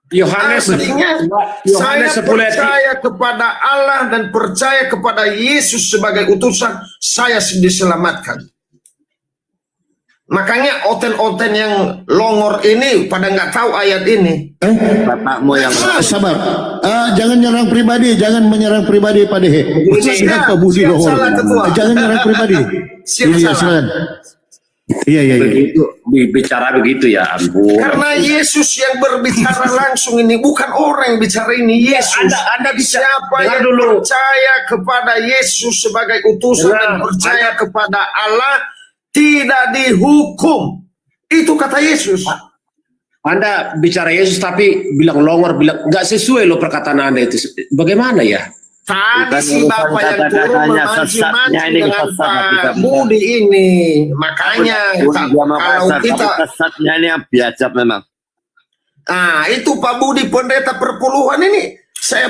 Yohanes Artinya, Yohanes saya 10 ayat percaya kepada Allah dan percaya kepada Yesus sebagai utusan, saya diselamatkan. Makanya oten-oten yang longor ini pada nggak tahu ayat ini. Bapakmu yang Sabar, jangan nyerang pribadi, jangan menyerang pribadi Pak Dehe. Siap, Pak Budi siap, Lohor. salah, Ketua. Jangan nyerang pribadi. Siap, Iya, salah. silakan. Iya. begitu bicara begitu ya ampun. Karena Yesus yang berbicara langsung ini, bukan orang yang bicara ini, Yesus. Anda bisa Siapa dengar yang dulu. percaya kepada Yesus sebagai utusan dan percaya kepada Allah tidak dihukum. Itu kata Yesus. Anda bicara Yesus tapi bilang longor, bilang nggak sesuai loh perkataan Anda itu. Bagaimana ya? Tadi Bukan si urusan Bapak yang turun kata-katanya, memanci-manci sesatnya ini dengan kesesatan Pak kita. Budi ini. Makanya kalau kita, kesatnya ini biadab memang. nah itu Pak Budi pendeta perpuluhan ini, saya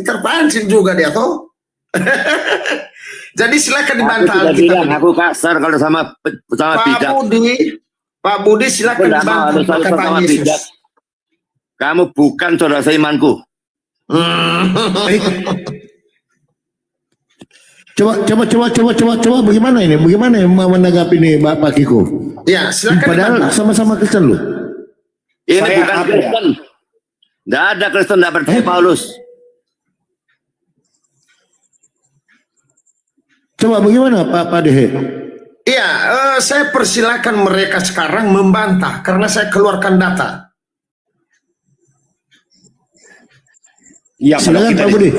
terpancing juga dia toh. Jadi silakan dibantah. Aku bilang aku kasar kalau sama bidat. Pak Budi silakan dibantah perkataan Yesus. Kamu bukan saudara seimanku. Coba bagaimana ini? Bagaimana menanggapi ini Pak Kiko? Ya, silakan. Padahal sama-sama Kristen loh. Ini bukan Kristen. Tidak ada Kristen tidak percaya Paulus. Coba bagaimana Pak Dehe? Iya, saya persilakan mereka sekarang membantah karena saya keluarkan data. Ya, Silakan Pak Budi.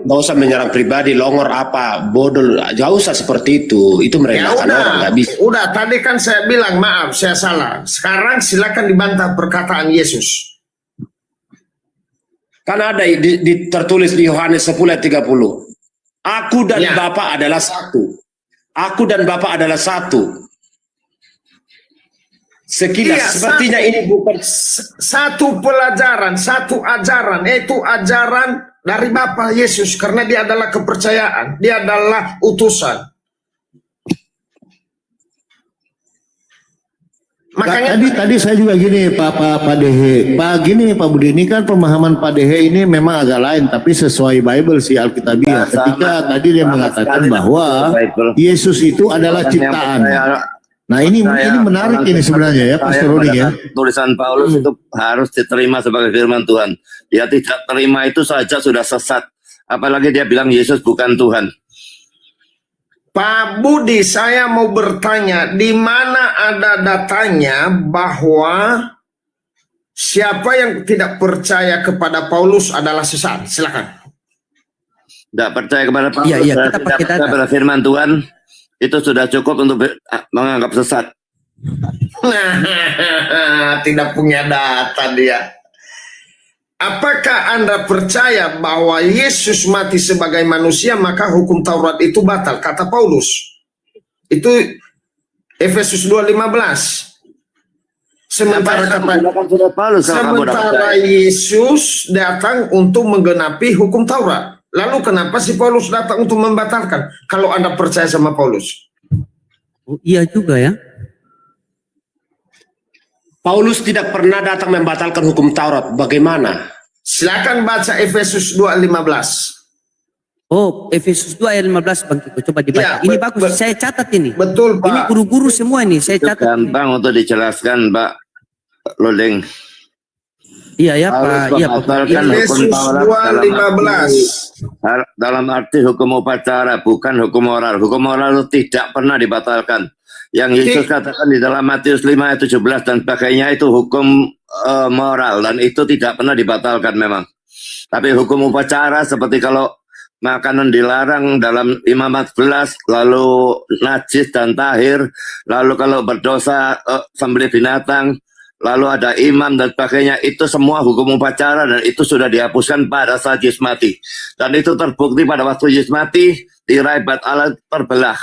Nggak usah menyerang pribadi, longor apa, bodoh, nggak usah seperti itu. Itu merendahkan orang, nggak bisa. Udah, tadi kan saya bilang maaf, saya salah. Sekarang silakan dibantah perkataan Yesus. Kan ada tertulis di Yohanes 10 ayat 30. Aku dan Bapa adalah satu. Aku dan Bapa adalah satu. Sekilas sepertinya ini bukan satu pelajaran, satu ajaran, yaitu ajaran dari Bapa Yesus, karena dia adalah kepercayaan, dia adalah utusan. Makanya tadi saya juga gini Pak Dehe, Pak Budi, ini kan pemahaman Pak Dehe ini memang agak lain, tapi sesuai Bible sih Alkitabiah. Ketika tadi dia mengatakan bahwa Yesus itu adalah ciptaan. Nah ini menarik ini sebenarnya ya Pastor Rudi ya. Tulisan Paulus itu harus diterima sebagai firman Tuhan. Dia tidak terima itu saja sudah sesat. Apalagi dia bilang Yesus bukan Tuhan. Pak Budi, saya mau bertanya, di mana ada datanya bahwa siapa yang tidak percaya kepada Paulus adalah sesat? Silakan. Tidak percaya kepada Paulus, kita pakai data. kepada firman Tuhan, itu sudah cukup untuk menganggap sesat. Tidak punya data dia. Apakah Anda percaya bahwa Yesus mati sebagai manusia maka hukum Taurat itu batal? Kata Paulus. Itu Efesus 2:15. Sementara Yesus datang untuk menggenapi hukum Taurat. Lalu kenapa si Paulus datang untuk membatalkan? Kalau Anda percaya sama Paulus. Oh, iya juga ya. Paulus tidak pernah datang membatalkan hukum Taurat. Bagaimana? Silakan baca Efesus 2:15. Oh, Efesus 2 ayat 15 Bang Kiko, coba dibaca. Ya, ini bagus, saya catat ini. Betul, Pak. Ini guru-guru semua ini, saya catat. Gampang untuk dijelaskan, Pak Lodeng. Iya ya, Pak. Iya, Pak. Efesus 2:15. Dalam arti hukum upacara, bukan hukum moral. Hukum moral itu tidak pernah dibatalkan. Yang Yesus katakan di dalam Matius 5 ayat 17 dan sebagainya itu hukum moral, dan itu tidak pernah dibatalkan memang. Tapi hukum upacara seperti kalau makanan dilarang dalam Imamat 11, lalu najis dan tahir, lalu kalau berdosa sembelih binatang, lalu ada imam dan sebagainya, itu semua hukum upacara dan itu sudah dihapuskan pada saat Yesus mati. Dan itu terbukti pada waktu Yesus mati, tirai bait Allah terbelah.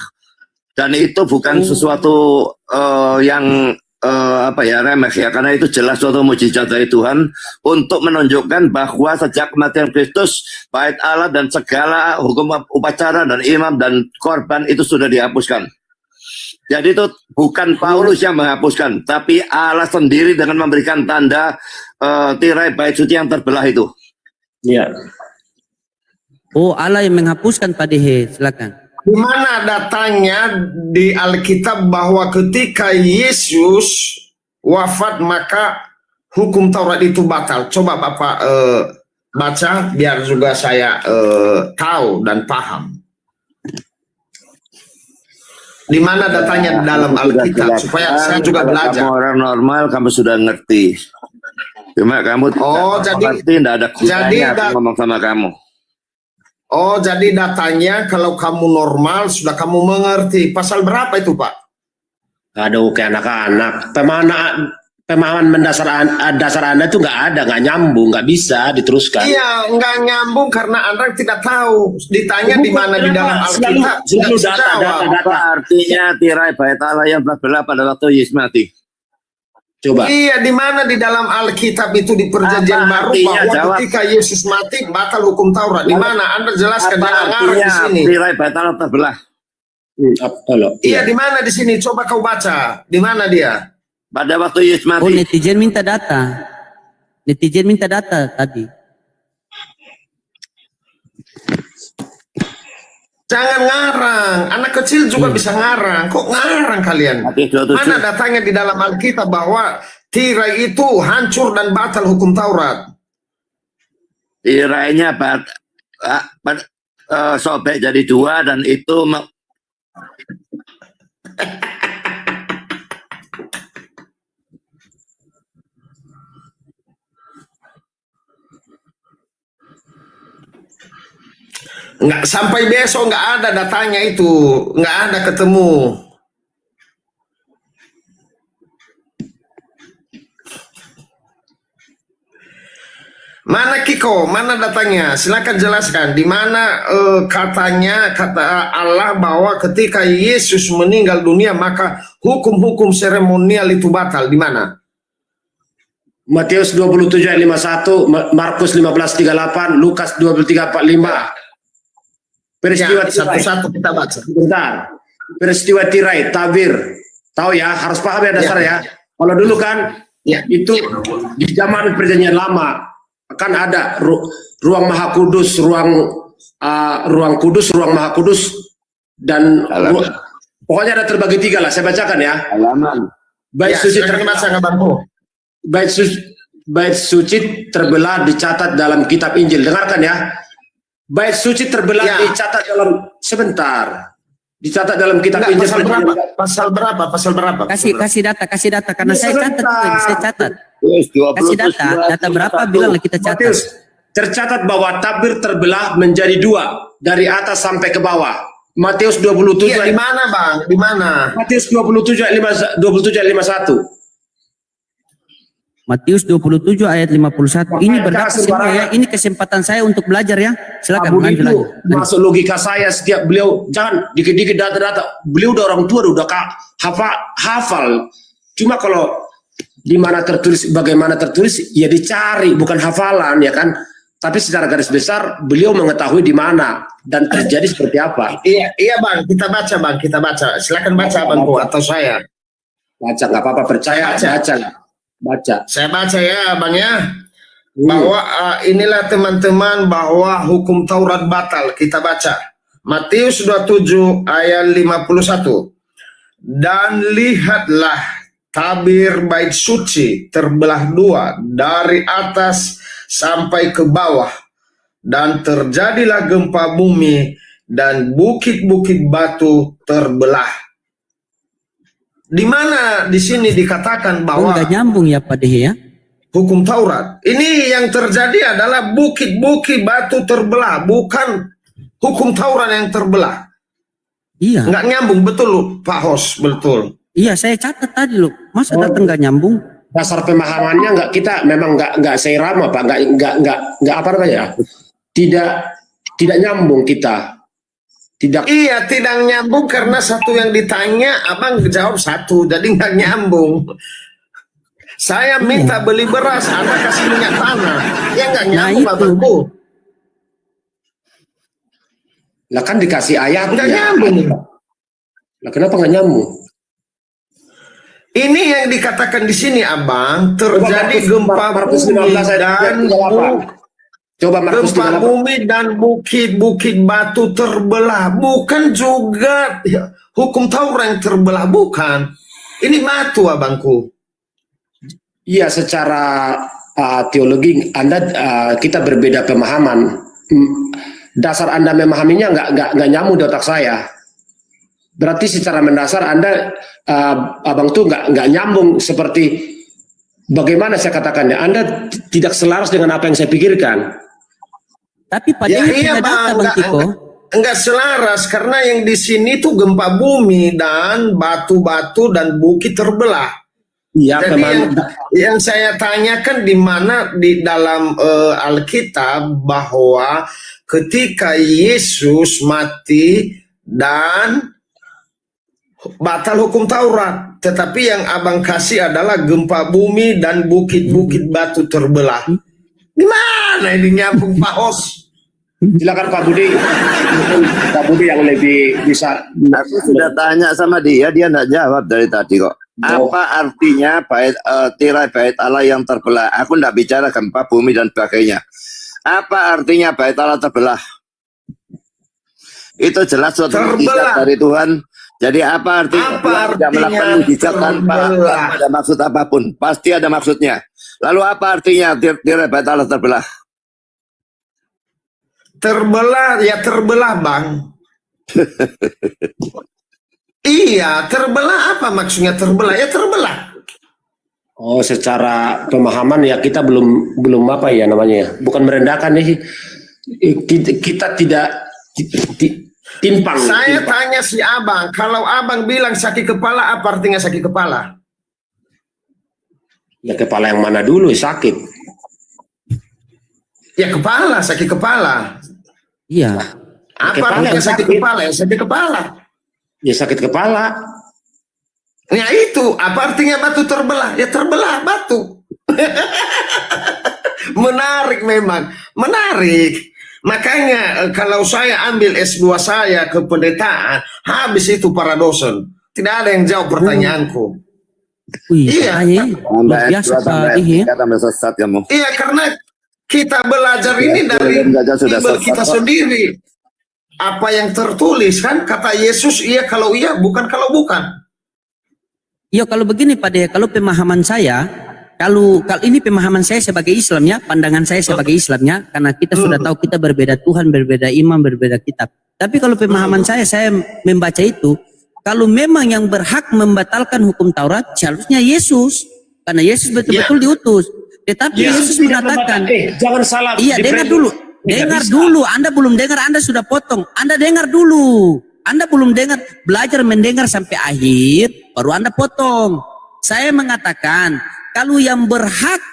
Dan itu bukan sesuatu yang remeh ya, karena itu jelas suatu mujizat dari Tuhan untuk menunjukkan bahwa sejak kematian Kristus, bait Allah dan segala hukum upacara dan imam dan korban itu sudah dihapuskan. Jadi itu bukan Paulus yang menghapuskan, tapi Allah sendiri dengan memberikan tanda tirai bait suci yang terbelah itu. Iya. Oh, Allah yang menghapuskan Pak Dehe, silakan. Di mana datanya di Alkitab bahwa ketika Yesus wafat maka hukum Taurat itu batal? Coba Bapak baca biar juga saya tahu dan paham. Di mana datanya dalam Alkitab supaya saya juga belajar. Kamu orang normal, kamu sudah ngerti. Cuma kamu tidak ada gunanya aku ngomong sama kamu. Oh, jadi datanya kalau kamu normal sudah kamu mengerti. Pasal berapa itu, Pak? Aduh, kayak anak-anak. Pemahaman dasar Anda itu nggak nyambung, nggak bisa diteruskan. Iya, nggak nyambung karena Anda tidak tahu. Ditanya di mana di dalam Alkitab. Selalu data. Apa artinya tirai bait Allah yang terbelah pada waktu Yesus mati? Coba. Iya, di mana di dalam Alkitab itu di Perjanjian Baru bahwa ketika Yesus mati batal hukum Taurat. Di mana? Anda jelaskan di sini. Tirai bait Allah terbelah. Iya, di mana di sini? Coba kau baca. Di mana dia? Pada waktu Yesus mati. Oh, netizen minta data. Netizen minta data tadi. Jangan ngarang. Anak kecil juga bisa ngarang. Kok ngarang kalian? Mana datanya di dalam Alkitab bahwa tirai itu hancur dan batal hukum Taurat? Tirainya sobek jadi dua dan itu nggak sampai besok nggak ada datanya itu, nggak ada ketemu. Mana Kiko? Mana datanya? Silakan jelaskan. Di mana katanya kata Allah bahwa ketika Yesus meninggal dunia maka hukum-hukum seremonial itu batal? Di mana? Matius 27 ayat 51, Markus 15:38, Lukas 23:45. Peristiwa satu-satu kita baca. Bentar. Peristiwa tirai, tabir. Tahu ya, harus paham ya dasar ya. Kalau dulu kan itu di zaman Perjanjian Lama kan ada ruang Maha Kudus, ruang kudus, ruang Maha Kudus dan pokoknya ada terbagi tiga lah. Saya bacakan ya. Bait suci bait suci terbelah dicatat dalam kitab Injil. Dengarkan ya. Bait suci terbelah dicatat dalam dicatat dalam kitab Injil. Pasal berapa? Kasih data karena saya catat. Kasih data berapa bilang kita catat. Matius, tercatat bahwa tabir terbelah menjadi dua dari atas sampai ke bawah. Matius 27. Di mana, Bang? Di mana? Matius 27 ayat 51. Matius 27 ayat 51. Ini berdata semua ya. Ini kesempatan saya untuk belajar ya. Silakan lanjut lagi. Masuk logika saya setiap beliau jangan dikit-dikit data-data. Beliau udah orang tua udah hafal. Cuma kalau di mana tertulis bagaimana tertulis ya dicari bukan hafalan ya kan. Tapi secara garis besar beliau mengetahui di mana dan terjadi seperti apa. Iya Bang, kita baca. Silakan baca Bang atau saya. Baca nggak apa-apa percaya baca. Saya baca ya Bang ya. Bahwa inilah teman-teman bahwa hukum Taurat batal. Kita baca. Matius 27 ayat 51. Dan lihatlah tabir bait suci terbelah dua dari atas sampai ke bawah. Dan terjadilah gempa bumi dan bukit-bukit batu terbelah. Di mana di sini dikatakan bahwa nggak nyambung ya Pak Dehe ya? Hukum Taurat. Ini yang terjadi adalah bukit-bukit batu terbelah, bukan hukum Taurat yang terbelah. Iya. Nggak nyambung betul Pak Hos, betul. Iya, saya catat tadi loh. Masa datang nggak nyambung? Dasar pemahamannya kita memang nggak seirama Pak, nggak apa namanya? Tidak nyambung kita. Iya, tidak nyambung karena satu yang ditanya abang jawab satu, jadi nggak nyambung. Saya minta beli beras, Anda kasih minyak tanah, ya nggak nyambung abangku. Lah kan dikasih ayat nggak nyambung. Lah kenapa nggak nyambung? Ini yang dikatakan di sini, Abang, terjadi gempa Markus bumi 15 ayat dan 38. Coba Markus gempa 38. bumi dan bukit-bukit batu terbelah. Bukan juga ya, hukum Taurat yang terbelah, bukan. Ini batu, abangku. Iya, secara teologi Anda kita berbeda pemahaman. Dasar Anda memahaminya nggak nyambung di otak saya. Berarti secara mendasar Anda abang tuh nggak nyambung, seperti bagaimana saya katakannya. Anda tidak selaras dengan apa yang saya pikirkan. Tapi pada Iya, punya data Bang, Bang Tiko. enggak selaras karena yang di sini tuh gempa bumi dan batu-batu dan bukit terbelah. Iya, Jadi yang saya tanyakan di mana di dalam Alkitab bahwa ketika Yesus mati dan batal hukum Taurat, tetapi yang abang kasih adalah gempa bumi dan bukit-bukit batu terbelah. Di mana ini nyambung, Pak Os? Silakan Pak Budi. Pak Budi yang lebih bisa. Aku sudah tanya sama dia nggak jawab dari tadi kok. Apa artinya tirai bait Allah yang terbelah? Aku nggak bicara gempa bumi dan sebagainya. Apa artinya bait Allah terbelah? Itu jelas suatu mukjizat dari Tuhan. Jadi apa artinya? Apa tidak melakukan mukjizat tanpa ada maksud apapun? Pasti ada maksudnya. Lalu apa artinya tirai bait Allah terbelah? Terbelah, ya terbelah, Bang. Iya, terbelah apa maksudnya terbelah? Ya terbelah. Oh, secara pemahaman ya kita belum apa ya namanya ya. Bukan merendahkan nih. Kita tidak timpang. Saya tanya si abang, kalau abang bilang sakit kepala, apa artinya sakit kepala? Ya kepala yang mana dulu sakit? Ya kepala, sakit kepala. Iya. Apa artinya sakit kepala? Ya sakit kepala. Ya sakit kepala. Ya itu, apa artinya batu terbelah? Ya terbelah batu. Menarik memang, menarik. Makanya kalau saya ambil S2 saya ke pendetaan, habis itu para dosen. Tidak ada yang jawab pertanyaanku. Wih, Iya. luar biasa Pak Dihi. Sesat kamu. Iya, karena kita belajar ini dari Bible kita sendiri. Apa yang tertulis kan, kata Yesus iya kalau iya, bukan kalau bukan. Iya, kalau begini Pak Dihi, kalau pemahaman saya, kalau ini pemahaman saya sebagai Islamnya, pandangan saya sebagai Islamnya, karena kita sudah tahu kita berbeda Tuhan, berbeda iman, berbeda kitab. Tapi kalau pemahaman saya membaca itu, kalau memang yang berhak membatalkan hukum Taurat, seharusnya Yesus, karena Yesus betul-betul diutus. Tetapi Yesus mengatakan, jangan salah. iya dengar dulu, dengar dulu. Anda belum dengar, Anda sudah potong. Anda dengar dulu. Anda belum dengar, belajar mendengar sampai akhir, baru Anda potong. Saya mengatakan, kalau yang berhak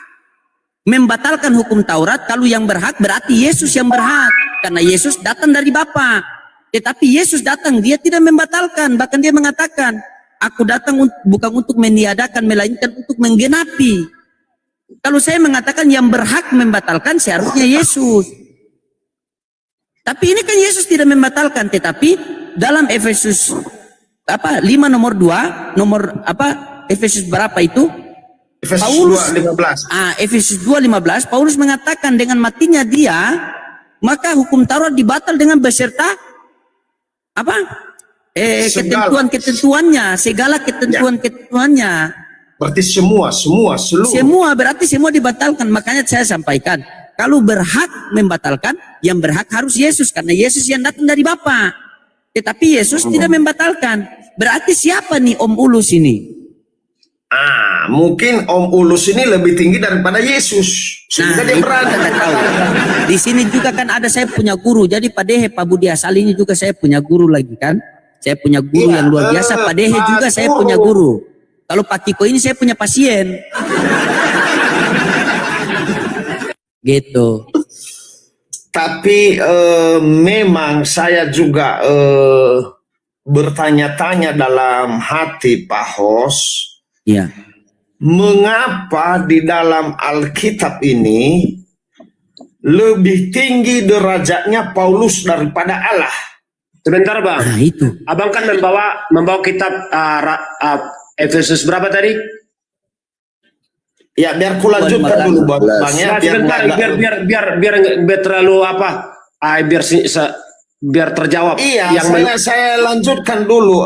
membatalkan hukum Taurat, kalau yang berhak berarti Yesus yang berhak. Karena Yesus datang dari Bapa. Tetapi Yesus datang, dia tidak membatalkan. Bahkan dia mengatakan, aku datang bukan untuk meniadakan, melainkan untuk menggenapi. Kalau saya mengatakan yang berhak membatalkan seharusnya Yesus. Tapi ini kan Yesus tidak membatalkan, tetapi dalam Efesus 5 nomor 2, Efesus berapa itu? Efesus Paulus 2:15. Efesus 2:15, Paulus mengatakan dengan matinya dia, maka hukum Taurat dibatal dengan beserta ketentuan-ketentuannya, segala ketentuan-ketentuannya. Berarti seluruh. Berarti semua dibatalkan. Makanya saya sampaikan, kalau berhak membatalkan, yang berhak harus Yesus, karena Yesus yang datang dari Bapa. Tetapi Yesus tidak membatalkan. Berarti siapa nih Om Ulus ini? Mungkin Om Ulus ini lebih tinggi daripada Yesus. Sehingga dia berani. Tahu. Di sini juga kan ada saya punya guru. Jadi Pak Dehe, Pak Budi Asal ini juga saya punya guru lagi kan. Saya punya guru yang luar biasa. Pak Dehe juga saya punya guru. Kalau Pak Kiko ini saya punya pasien. Gitu. Tapi memang saya juga bertanya-tanya dalam hati Pak Hos. Iya. Mengapa di dalam Alkitab ini lebih tinggi derajatnya Paulus daripada Allah? Sebentar Bang. Nah itu. Abang kan membawa kitab Efesus berapa tadi? Ya, biar ku lanjutkan dulu Bang ya, Nah, sebentar, biar terlalu apa? Biar terjawab. Iya, saya lanjutkan dulu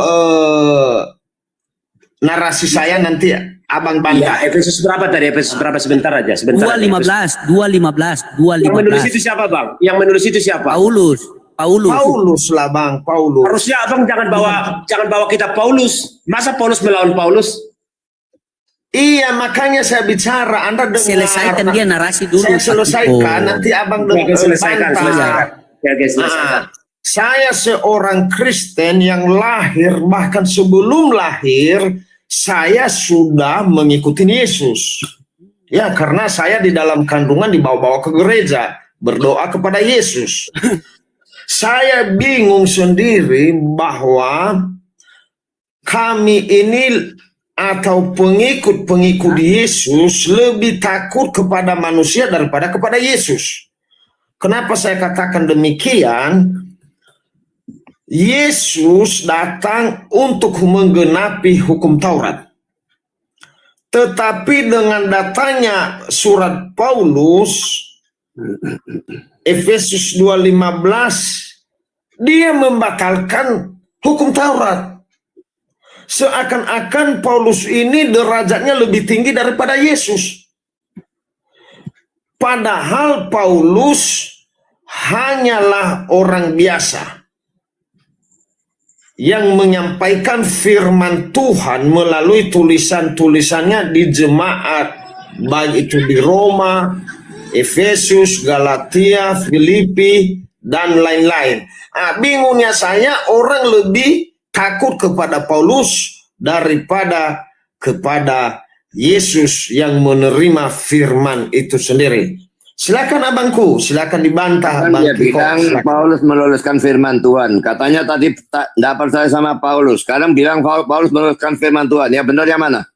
narasi saya, nanti Abang bantah. Iya, Efesus berapa tadi? Efesus berapa? Sebentar aja. Sebentar. 2:15, 2:15, Yang menulis 2:15. itu siapa, Bang? Yang menulis itu siapa? Paulus. Paulus lah Bang, Paulus. Harusnya Abang jangan bawa kita Paulus. Masa Paulus melawan Paulus? Iya, makanya saya bicara, Anda dengar. Selesaikan dia narasi dulu. Saya selesaikan, nanti Abang dengar. Selesaikan. Nah, saya seorang Kristen yang lahir, bahkan sebelum lahir, saya sudah mengikuti Yesus. Ya, karena saya di dalam kandungan dibawa-bawa ke gereja, berdoa kepada Yesus. Saya bingung sendiri bahwa kami ini atau pengikut-pengikut Yesus lebih takut kepada manusia daripada kepada Yesus. Kenapa saya katakan demikian? Yesus datang untuk menggenapi hukum Taurat. Tetapi dengan datangnya surat Paulus, Efesus 2:15, dia membatalkan hukum Taurat. Seakan-akan Paulus ini derajatnya lebih tinggi daripada Yesus. Padahal Paulus hanyalah orang biasa yang menyampaikan firman Tuhan melalui tulisan-tulisannya di jemaat, baik itu di Roma, Efesus, Galatia, Filipi, dan lain-lain. Bingungnya saya, orang lebih takut kepada Paulus daripada kepada Yesus yang menerima firman itu sendiri. Silakan abangku, silakan dibantah. Dia bilang Paulus meluluskan firman Tuhan. Katanya tadi tidak percaya sama Paulus. Sekarang bilang Paulus meluluskan firman Tuhan. Ya benar yang mana?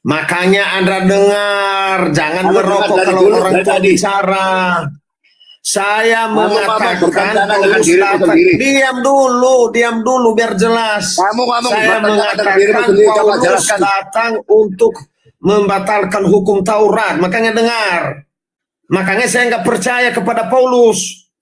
Makanya Anda dengar, jangan merokok kalau orang tua bicara. Saya mengatakan Paulus datang. Diam dulu biar jelas. Saya mengatakan Paulus datang untuk membatalkan hukum Taurat. Makanya dengar. Makanya saya nggak percaya kepada Paulus.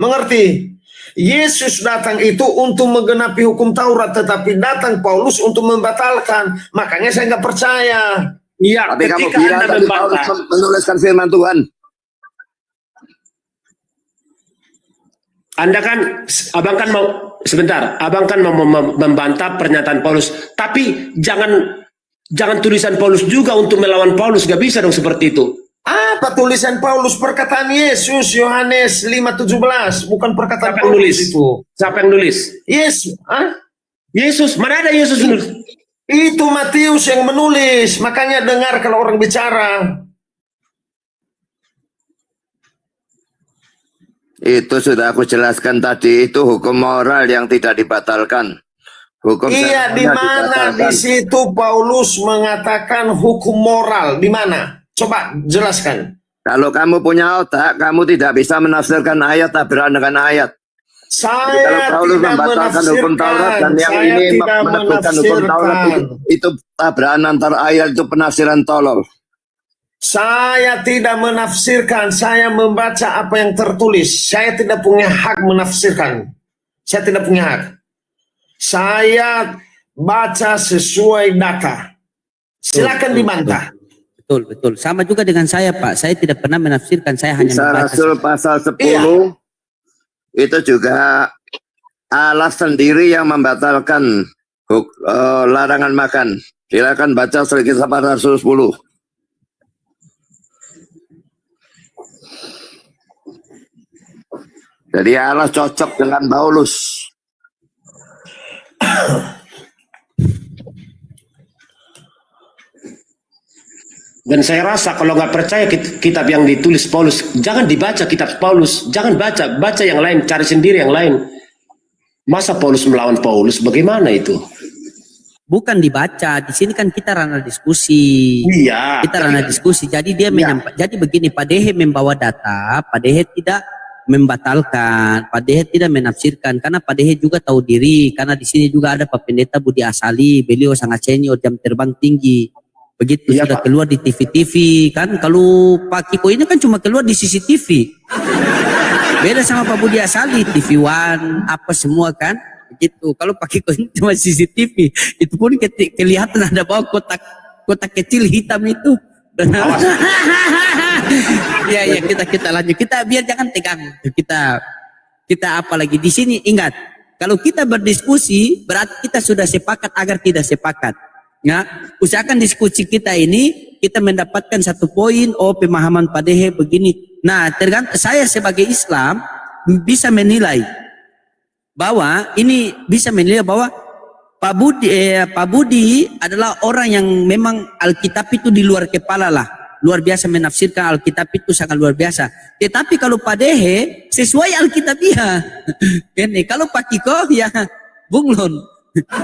Mengerti? Yesus datang itu untuk menggenapi hukum Taurat, tetapi datang Paulus untuk membatalkan. Makanya saya nggak percaya. Iya, tapi kamu ketika bilang Anda Paulus menuliskan firman Tuhan. Abang kan mau sebentar, abang kan mau membantah pernyataan Paulus, tapi jangan tulisan Paulus juga untuk melawan Paulus, gak bisa dong seperti itu. Apa tulisan Paulus? Perkataan Yesus, Yohanes 5:17, bukan perkataan Siapa yang nulis? Paulus itu. Siapa yang nulis? Yesus, Yesus, mana ada Yesus nulis? Itu Matius yang menulis. Makanya dengar kalau orang bicara. Itu sudah aku jelaskan tadi, itu hukum moral yang tidak dibatalkan. Hukum iya, di mana di situ Paulus mengatakan hukum moral? Di mana? Coba jelaskan. Kalau kamu punya otak, kamu tidak bisa menafsirkan ayat tabrakan dengan ayat. Saya kalau Paulus tidak membatalkan hukum Taurat dan yang ini menafsirkan hukum Taurat itu tabrakan antar ayat, itu penafsiran tolol. Saya tidak menafsirkan, saya membaca apa yang tertulis. Saya tidak punya hak menafsirkan. Saya tidak punya hak. Saya baca sesuai data. Silakan dibantah. Betul. Sama juga dengan saya, Pak. Saya tidak pernah menafsirkan, saya hanya membaca. Rasul pasal 10 iya. Itu juga alas sendiri yang membatalkan larangan makan. Silakan baca sedikit sama Rasul 10. Jadi Allah cocok dengan Paulus. Dan saya rasa kalau nggak percaya kitab yang ditulis Paulus, jangan dibaca kitab Paulus, jangan baca yang lain, cari sendiri yang lain. Masa Paulus melawan Paulus, bagaimana itu? Bukan dibaca, di sini kan kita ranah diskusi. Iya. Kita ranah diskusi. Jadi dia menyampaikan. Jadi begini, Pak Dehe membawa data, Pak Dehe tidak membatalkan, Pak Dehe tidak menafsirkan, karena Pak Dehe juga tahu diri, karena di sini juga ada Pak Pendeta Budi Asali, beliau sangat senior, jam terbang tinggi, begitu Iya, sudah Pak. keluar di TV-TV, kan kalau Pak Kiko ini kan cuma keluar di CCTV, beda sama Pak Budi Asali, TV One, apa semua kan, begitu. Kalau Pak Kiko ini cuma CCTV, itu pun kelihatan ada bawa kotak kecil hitam itu. Ya kita lanjut. Kita biar jangan tegang. Kita apalagi di sini ingat, kalau kita berdiskusi berarti kita sudah sepakat agar tidak sepakat. Ya, usahakan diskusi kita ini kita mendapatkan satu poin, oh pemahaman Pak Dehe begini. Nah, tergantung saya sebagai Islam bisa menilai bahwa Pak Budi adalah orang yang memang Alkitab itu di luar kepala lah. Luar biasa menafsirkan Alkitab itu sangat luar biasa. Tetapi kalau Pak Dehe sesuai Alkitabiah. Ini kalau Pak Kiko ya bunglon.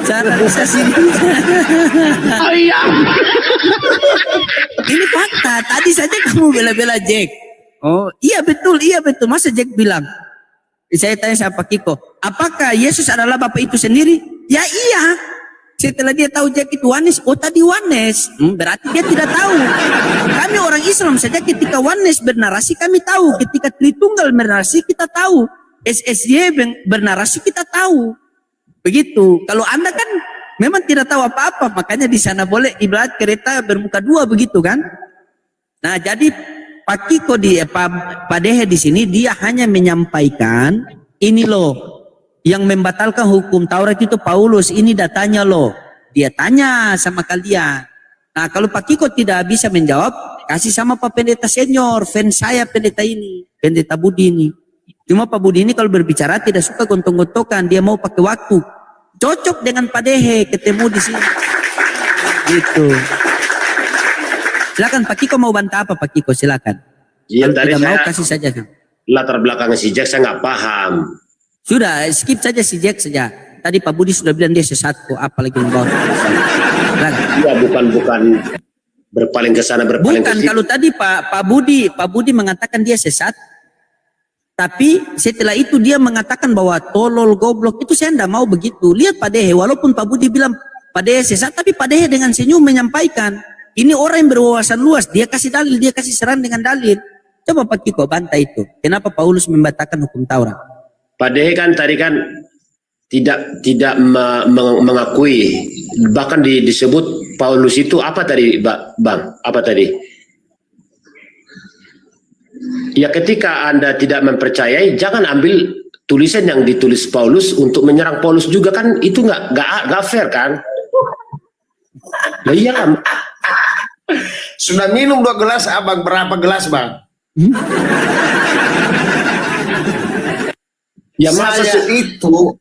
Cara bisa sini. Ini fakta. Tadi saja kamu bela-bela Jack. Oh iya betul. Masa Jack bilang? Saya tanya sama Pak Kiko, apakah Yesus adalah Bapa itu sendiri? Ya iya. Setelah dia tahu Jack itu oneness, oh tadi oneness, berarti dia tidak tahu. Kami orang Islam saja ketika oneness bernarasi kami tahu, ketika Tritunggal bernarasi kita tahu, SSY bernarasi kita tahu. Begitu. Kalau Anda kan memang tidak tahu apa-apa, makanya di sana boleh ibarat kereta bermuka dua begitu kan? Nah jadi Pak Kiko Pak Dehe di sini dia hanya menyampaikan ini loh yang membatalkan hukum Taurat itu Paulus, ini datanya loh. Dia tanya sama kalian. Nah kalau Pak Kiko tidak bisa menjawab, kasih sama Pak Pendeta Senior, fans saya pendeta ini, Pendeta Budi ini. Cuma Pak Budi ini kalau berbicara tidak suka gontok-gontokan, dia mau pakai waktu. Cocok dengan Pak Dehe ketemu di sini. Gitu. Silakan Pak Kiko mau bantah apa Pak Kiko, silakan. Iya, Kalau tadi tidak mau saya kasih saja. latar belakangnya si Jack saya nggak paham. Sudah skip saja si Jack saja. Tadi Pak Budi sudah bilang dia sesat kok, apalagi membawa. Iya, bukan berpaling ke sana berpaling Bukan ke sini. kalau tadi Pak Budi mengatakan dia sesat, tapi setelah itu dia mengatakan bahwa tolol goblok, itu saya tidak mau begitu. Lihat Pak Dehe, walaupun Pak Budi bilang Pak Dehe sesat, tapi Pak Dehe dengan senyum menyampaikan. Ini orang yang berwawasan luas, dia kasih dalil, dia kasih serang dengan dalil. Coba Pak Kiko bantah itu. Kenapa Paulus membatalkan hukum Taurat? Pak Dehe kan tadi kan tidak mengakui, bahkan disebut Paulus itu apa tadi Bang? Apa tadi? Ya ketika Anda tidak mempercayai, jangan ambil tulisan yang ditulis Paulus untuk menyerang Paulus juga, kan itu nggak fair kan? Nah, iya. Sudah minum 2 gelas, abang berapa gelas bang? Ya masa Saya itu,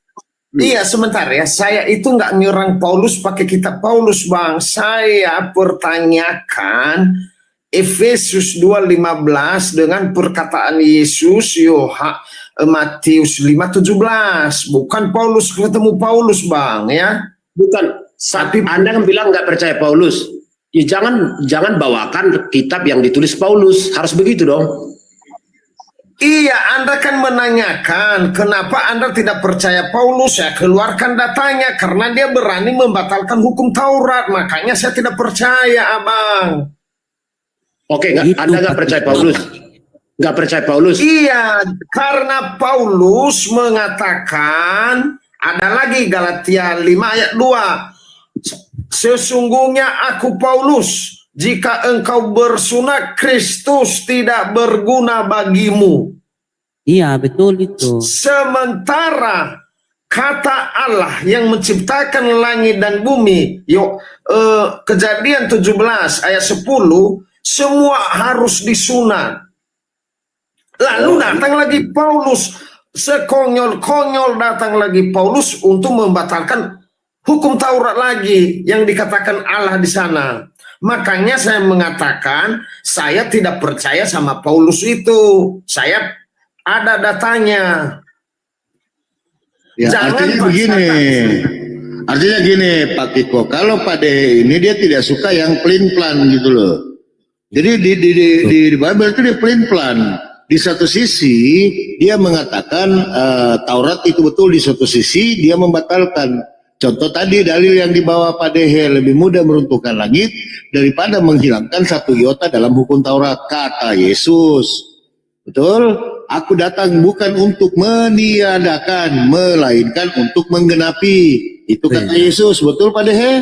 iya sebentar ya, saya itu nggak nyerang Paulus pakai kitab Paulus bang. Saya pertanyakan Efesus 2:15 dengan perkataan Yesus Matius 5:17, bukan Paulus ketemu Paulus bang ya. bukan. Tapi Anda kan bilang nggak percaya Paulus. Ya jangan bawakan kitab yang ditulis Paulus, harus begitu dong. Iya, Anda kan menanyakan kenapa Anda tidak percaya Paulus, ya keluarkan datanya, karena dia berani membatalkan hukum Taurat, makanya saya tidak percaya abang. Oke, Itu, Anda nggak Pak percaya Kiko. Paulus? Nggak percaya Paulus? Iya, karena Paulus mengatakan, ada lagi Galatia 5 ayat 2, sesungguhnya aku Paulus, jika engkau bersunat Kristus tidak berguna bagimu. Iya betul itu. Sementara kata Allah yang menciptakan langit dan bumi, Kejadian 17 ayat 10, semua harus disunat. Lalu datang lagi Paulus, sekonyol-konyol datang lagi Paulus untuk membatalkan hukum Taurat lagi yang dikatakan Allah di sana. Makanya saya mengatakan saya tidak percaya sama Paulus itu. Saya ada datanya. Ya, artinya gini Pak Kiko, kalau Pak Dehe ini dia tidak suka yang plain plan gitu loh. Jadi di Bible itu dia plain plan. di satu sisi dia mengatakan Taurat itu betul, di satu sisi dia membatalkan. Contoh tadi dalil yang dibawa Pak Dehe, lebih mudah meruntuhkan langit daripada menghilangkan satu iota dalam hukum Taurat, kata Yesus. Betul? Aku datang bukan untuk meniadakan, melainkan untuk menggenapi. Itu kata Yesus. Betul Pak Dehe?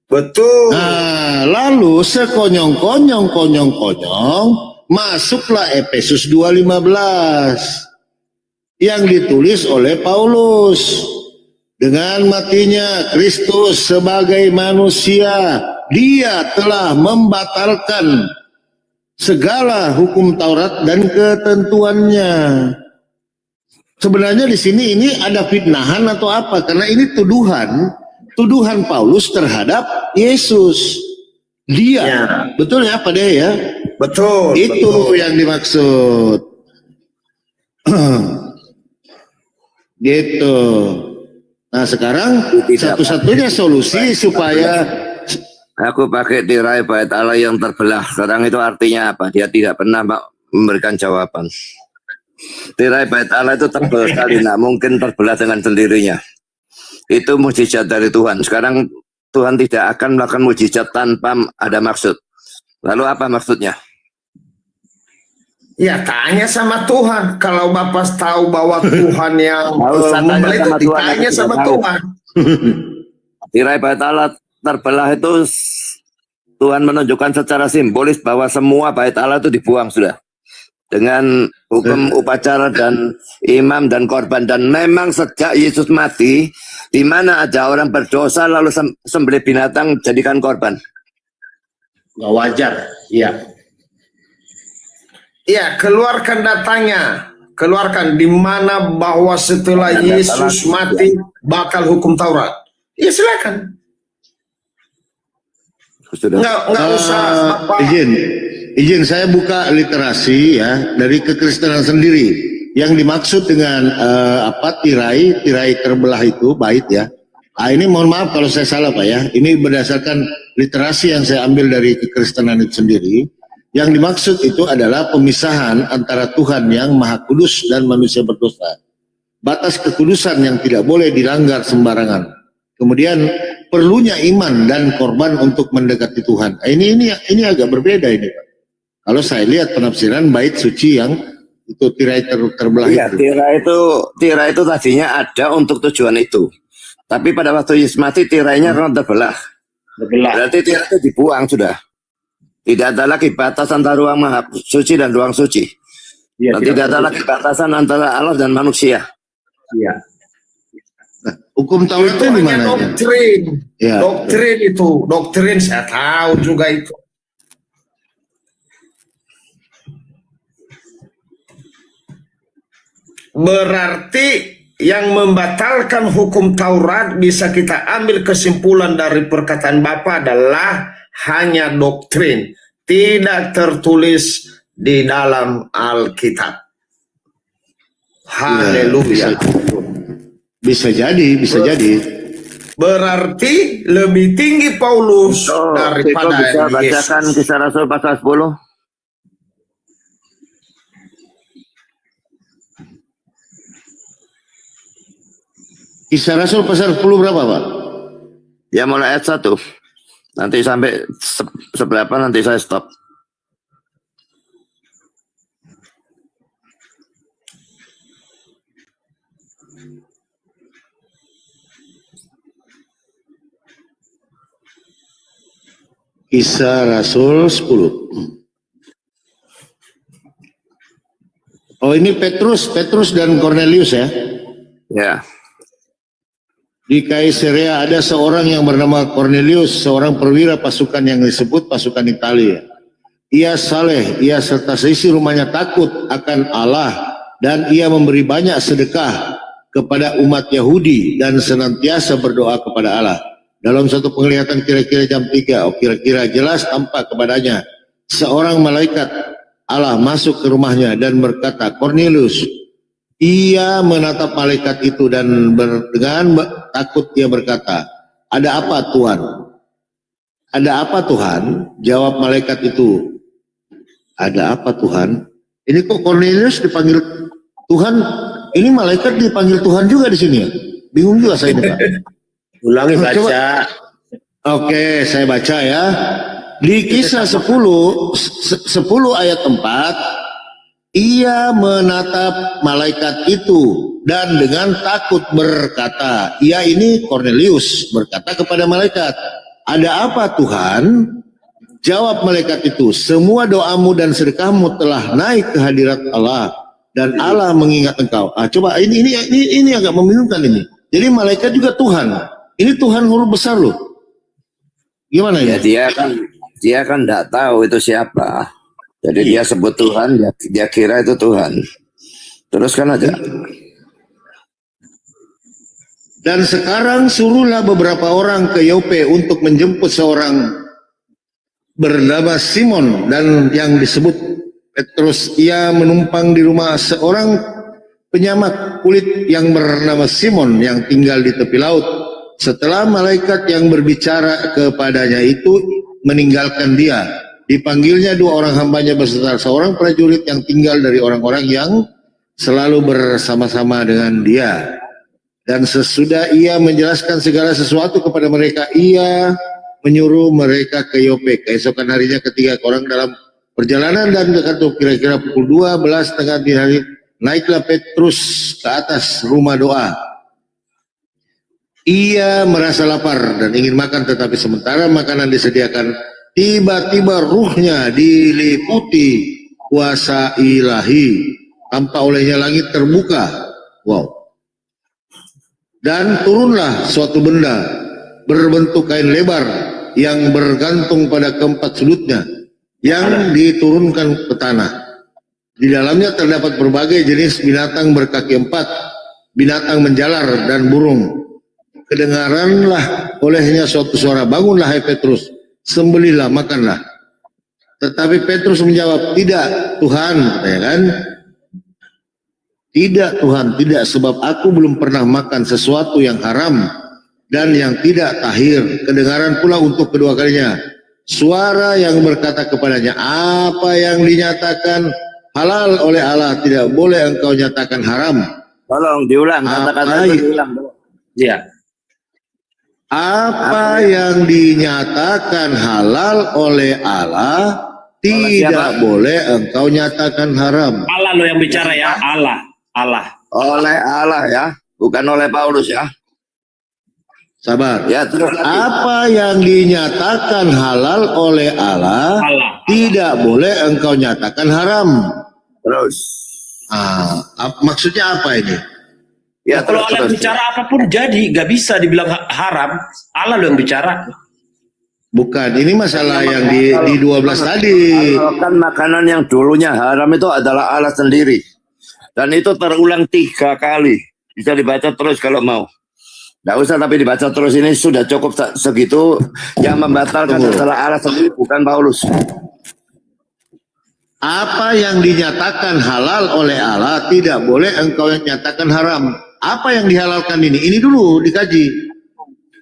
Betul. Nah, lalu sekonyong-konyong masuklah Efesus 2:15 yang ditulis oleh Paulus. Dengan matinya Kristus sebagai manusia, dia telah membatalkan segala hukum Taurat dan ketentuannya. Sebenarnya di sini ini ada fitnahan atau apa? Karena ini tuduhan Paulus terhadap Yesus. Dia, Ya. betul ya Pak Deh ya? Betul. Itu yang dimaksud. Gitu. Nah sekarang satu-satunya solusi supaya Aku pakai tirai bait Allah yang terbelah. Sekarang itu artinya apa? Dia tidak pernah memberikan jawaban. Tirai bait Allah itu tebal sekali, nah mungkin terbelah dengan sendirinya. Itu mujizat dari Tuhan. Sekarang Tuhan tidak akan melakukan mujizat tanpa ada maksud. Lalu apa maksudnya? Ya tanya sama Tuhan. Kalau Bapak tahu bahwa Tuhan yang usah tanya membeli sama itu, Tuhan, ditanya aku sama tidak tahu. Tuhan. Tirai bait Allah terbelah itu Tuhan menunjukkan secara simbolis bahwa semua bait Allah itu dibuang sudah. Dengan hukum upacara dan imam dan korban. Dan memang sejak Yesus mati, di mana ada orang berdosa lalu sembelih binatang jadikan korban. Nggak wajar. Iya. Ya, keluarkan datanya. Keluarkan di mana bahwa setelah Ada Yesus salah. mati bakal hukum Taurat. Ya silakan. Sudah. Nggak usah Bapak. izin saya buka literasi ya dari kekristenan sendiri. Yang dimaksud dengan tirai terbelah itu bait ya. Ini mohon maaf kalau saya salah Pak ya. Ini berdasarkan literasi yang saya ambil dari kekristenan itu sendiri. Yang dimaksud itu adalah pemisahan antara Tuhan yang Maha Kudus dan manusia berdosa. Batas kekudusan yang tidak boleh dilanggar sembarangan. Kemudian perlunya iman dan korban untuk mendekati Tuhan. Ini agak berbeda ini Pak. Kalau saya lihat penafsiran bait suci yang itu tirai terbelah Iya, itu. tirai itu tadinya ada untuk tujuan itu. Tapi pada waktu Yesus mati tirainya terbelah. Berarti tirai itu dibuang sudah. Tidak ada lagi batas antara ruang maha suci dan ruang suci. Iya, Dan tidak ada lagi batasan antara Allah dan manusia. Iya. Nah, hukum Taurat Itu itu di hanya mana? doktrin. Ya. Doktrin itu. Doktrin saya tahu juga itu. Berarti yang membatalkan hukum Taurat bisa kita ambil kesimpulan dari perkataan Bapak adalah hanya doktrin, tidak tertulis di dalam Alkitab. Haleluya. Bisa jadi. Berarti lebih tinggi Paulus Itu daripada bisa Yesus. bacakan Kisah Rasul pasal 10. Kisah Rasul pasal 10 berapa Pak? Ya mulai ayat 1. Nanti sampai seberapa nanti saya stop. Kisah Rasul 10. Oh ini Petrus dan Cornelius ya. Ya. Di Kaisarea ada seorang yang bernama Cornelius, seorang perwira pasukan yang disebut pasukan Italia. Ia saleh, ia serta seisi rumahnya takut akan Allah dan ia memberi banyak sedekah kepada umat Yahudi dan senantiasa berdoa kepada Allah. Dalam satu penglihatan kira-kira jam 3, kira-kira jelas tampak kepadanya seorang malaikat Allah masuk ke rumahnya dan berkata, Cornelius. Ia menatap malaikat itu dan dengan takut ia berkata, ada apa Tuhan? Ada apa Tuhan? Jawab malaikat itu, ada apa Tuhan? Ini kok Cornelius dipanggil Tuhan, ini malaikat dipanggil Tuhan juga di sini ya? Bingung juga saya ini, Pak. Ulangi baca. Coba. Oke, saya baca ya. Di Kisah 10 ayat 4, ia menatap malaikat itu dan dengan takut berkata, ia ini Cornelius berkata kepada malaikat, ada apa Tuhan? Jawab malaikat itu, semua doamu dan sedekahmu telah naik ke hadirat Allah dan Allah mengingat engkau. Coba ini agak membingungkan ini. Jadi malaikat juga Tuhan. Ini Tuhan huruf besar loh. Gimana ya? Dia kan tidak tahu itu siapa. Jadi dia sebut Tuhan, dia kira itu Tuhan. Teruskan aja. Dan sekarang suruhlah beberapa orang ke Yope untuk menjemput seorang bernama Simon dan yang disebut Petrus. Ia menumpang di rumah seorang penyamak kulit yang bernama Simon yang tinggal di tepi laut. Setelah malaikat yang berbicara kepadanya itu meninggalkan dia, dipanggilnya dua orang hambanya beserta seorang prajurit yang tinggal dari orang-orang yang selalu bersama-sama dengan dia. Dan sesudah ia menjelaskan segala sesuatu kepada mereka, ia menyuruh mereka ke Yope. Keesokan harinya ketiga orang dalam perjalanan dan dekat kira-kira pukul 12 tengah dini hari, naiklah Petrus ke atas rumah doa. Ia merasa lapar dan ingin makan, tetapi sementara makanan disediakan, tiba-tiba ruhnya diliputi kuasa ilahi. Tanpa olehnya langit terbuka. Wow. Dan turunlah suatu benda berbentuk kain lebar yang bergantung pada keempat sudutnya, yang diturunkan ke tanah. Di dalamnya terdapat berbagai jenis binatang berkaki empat, binatang menjalar dan burung. Kedengaranlah olehnya suatu suara, bangunlah hai Petrus, sembelihlah, makanlah. Tetapi Petrus menjawab, tidak Tuhan, ya kan? Tidak Tuhan, tidak, sebab aku belum pernah makan sesuatu yang haram dan yang tidak tahir. Kedengaran pula untuk kedua kalinya suara yang berkata kepadanya, apa yang dinyatakan halal oleh Allah tidak boleh engkau nyatakan haram. Tolong diulang, kata-kata itu diulang. Ya. Apa yang dinyatakan halal oleh Allah tidak boleh engkau nyatakan haram. Allah lo yang bicara ya, Allah. Oleh Allah ya, bukan oleh Paulus ya. Sabar. Ya, terus apa yang dinyatakan halal oleh Allah tidak boleh engkau nyatakan haram. Terus. Maksudnya apa ini? Ya, Kalau Allah bicara apapun jadi, gak bisa dibilang haram. Allah lo yang bicara. Bukan, ini masalah yang di 12 tadi. Kan makanan yang dulunya haram itu adalah Allah sendiri. Dan itu terulang 3 kali. Bisa dibaca terus kalau mau. Nggak usah tapi dibaca terus, ini sudah cukup segitu. Yang membatalkan adalah Allah sendiri, bukan Paulus. Apa yang dinyatakan halal oleh Allah tidak boleh engkau nyatakan haram. Apa yang dihalalkan ini? Ini dulu dikaji.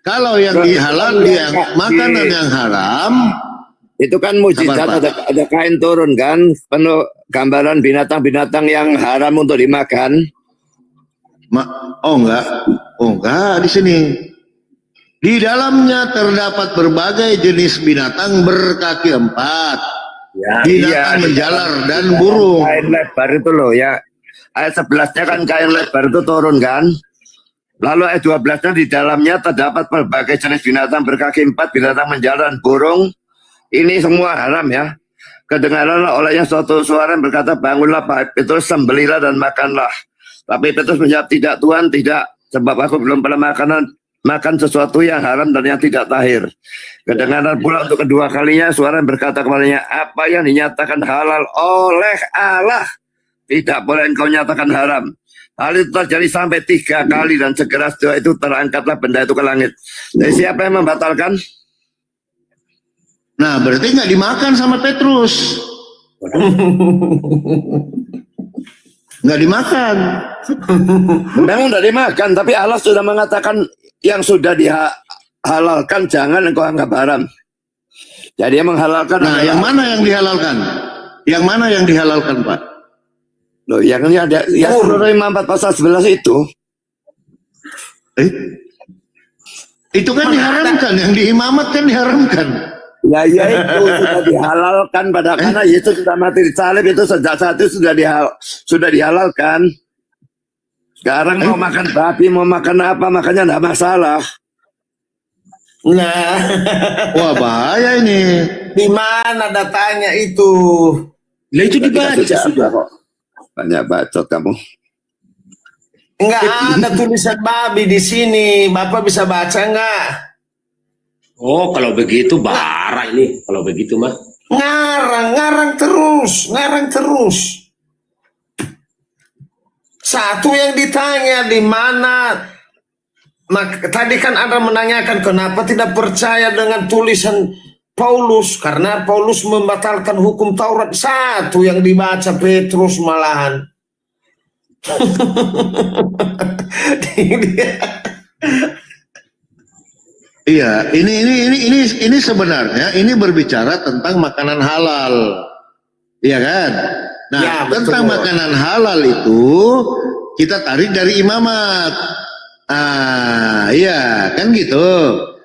Kalau yang dihalal, yang makanan yang haram, itu kan mujizat, ada kain turun kan, penuh gambaran binatang-binatang yang haram untuk dimakan. Oh enggak di sini. Di dalamnya terdapat berbagai jenis binatang berkaki 4, binatang menjalar dan burung. Kain lebar itu loh ya. Ayat 11-nya kan kain lebar itu turun kan. Lalu ayat 12-nya di dalamnya terdapat berbagai jenis binatang berkaki 4, binatang menjalar dan burung. Ini semua haram ya. Kedengaranlah olehnya suatu suara yang berkata, bangunlah Petrus, sembelihlah dan makanlah. Tapi Petrus menjawab, tidak Tuhan, tidak. Sebab aku belum pernah makan sesuatu yang haram dan yang tidak tahir. Kedengaran pula untuk kedua kalinya suara yang berkata kepadanya, apa yang dinyatakan halal oleh Allah tidak boleh engkau nyatakan haram. Hal itu terjadi sampai 3 kali dan segera setelah itu terangkatlah benda itu ke langit. Jadi siapa yang membatalkan? Nah, berarti nggak dimakan sama Petrus. Nggak dimakan. Memang udah dimakan, tapi Allah sudah mengatakan yang sudah dihalalkan jangan engkau anggap haram. Jadi yang menghalalkan. Nah, yang mana yang dihalalkan? Yang mana yang dihalalkan, Pak? Loh, yang ini ada ya Surah 4 pasal 11 itu. Itu kan diharamkan, yang diimamat kan diharamkan. Ya itu sudah dihalalkan pada karena Yesus sudah mati di salib itu sejak saat itu sudah dihalalkan. Sekarang mau makan babi, mau makan apa, makanya enggak masalah. Nah, Wah bahaya ini. di mana datanya itu? Lah itu dibaca sudah. Kok. Banyak bacot kamu. Enggak ada tulisan babi di sini. Bapak bisa baca enggak? Oh, kalau begitu bara ini. Kalau begitu mah. Ngarang terus. Satu yang ditanya di mana? Tadi kan Anda menanyakan kenapa tidak percaya dengan tulisan Paulus, karena Paulus membatalkan hukum Taurat. Satu yang dibaca Petrus malahan. Iya, ini sebenarnya ini berbicara tentang makanan halal, iya kan? Nah, Ya, tentang betul. makanan halal itu kita tarik dari imamat. Iya, kan gitu.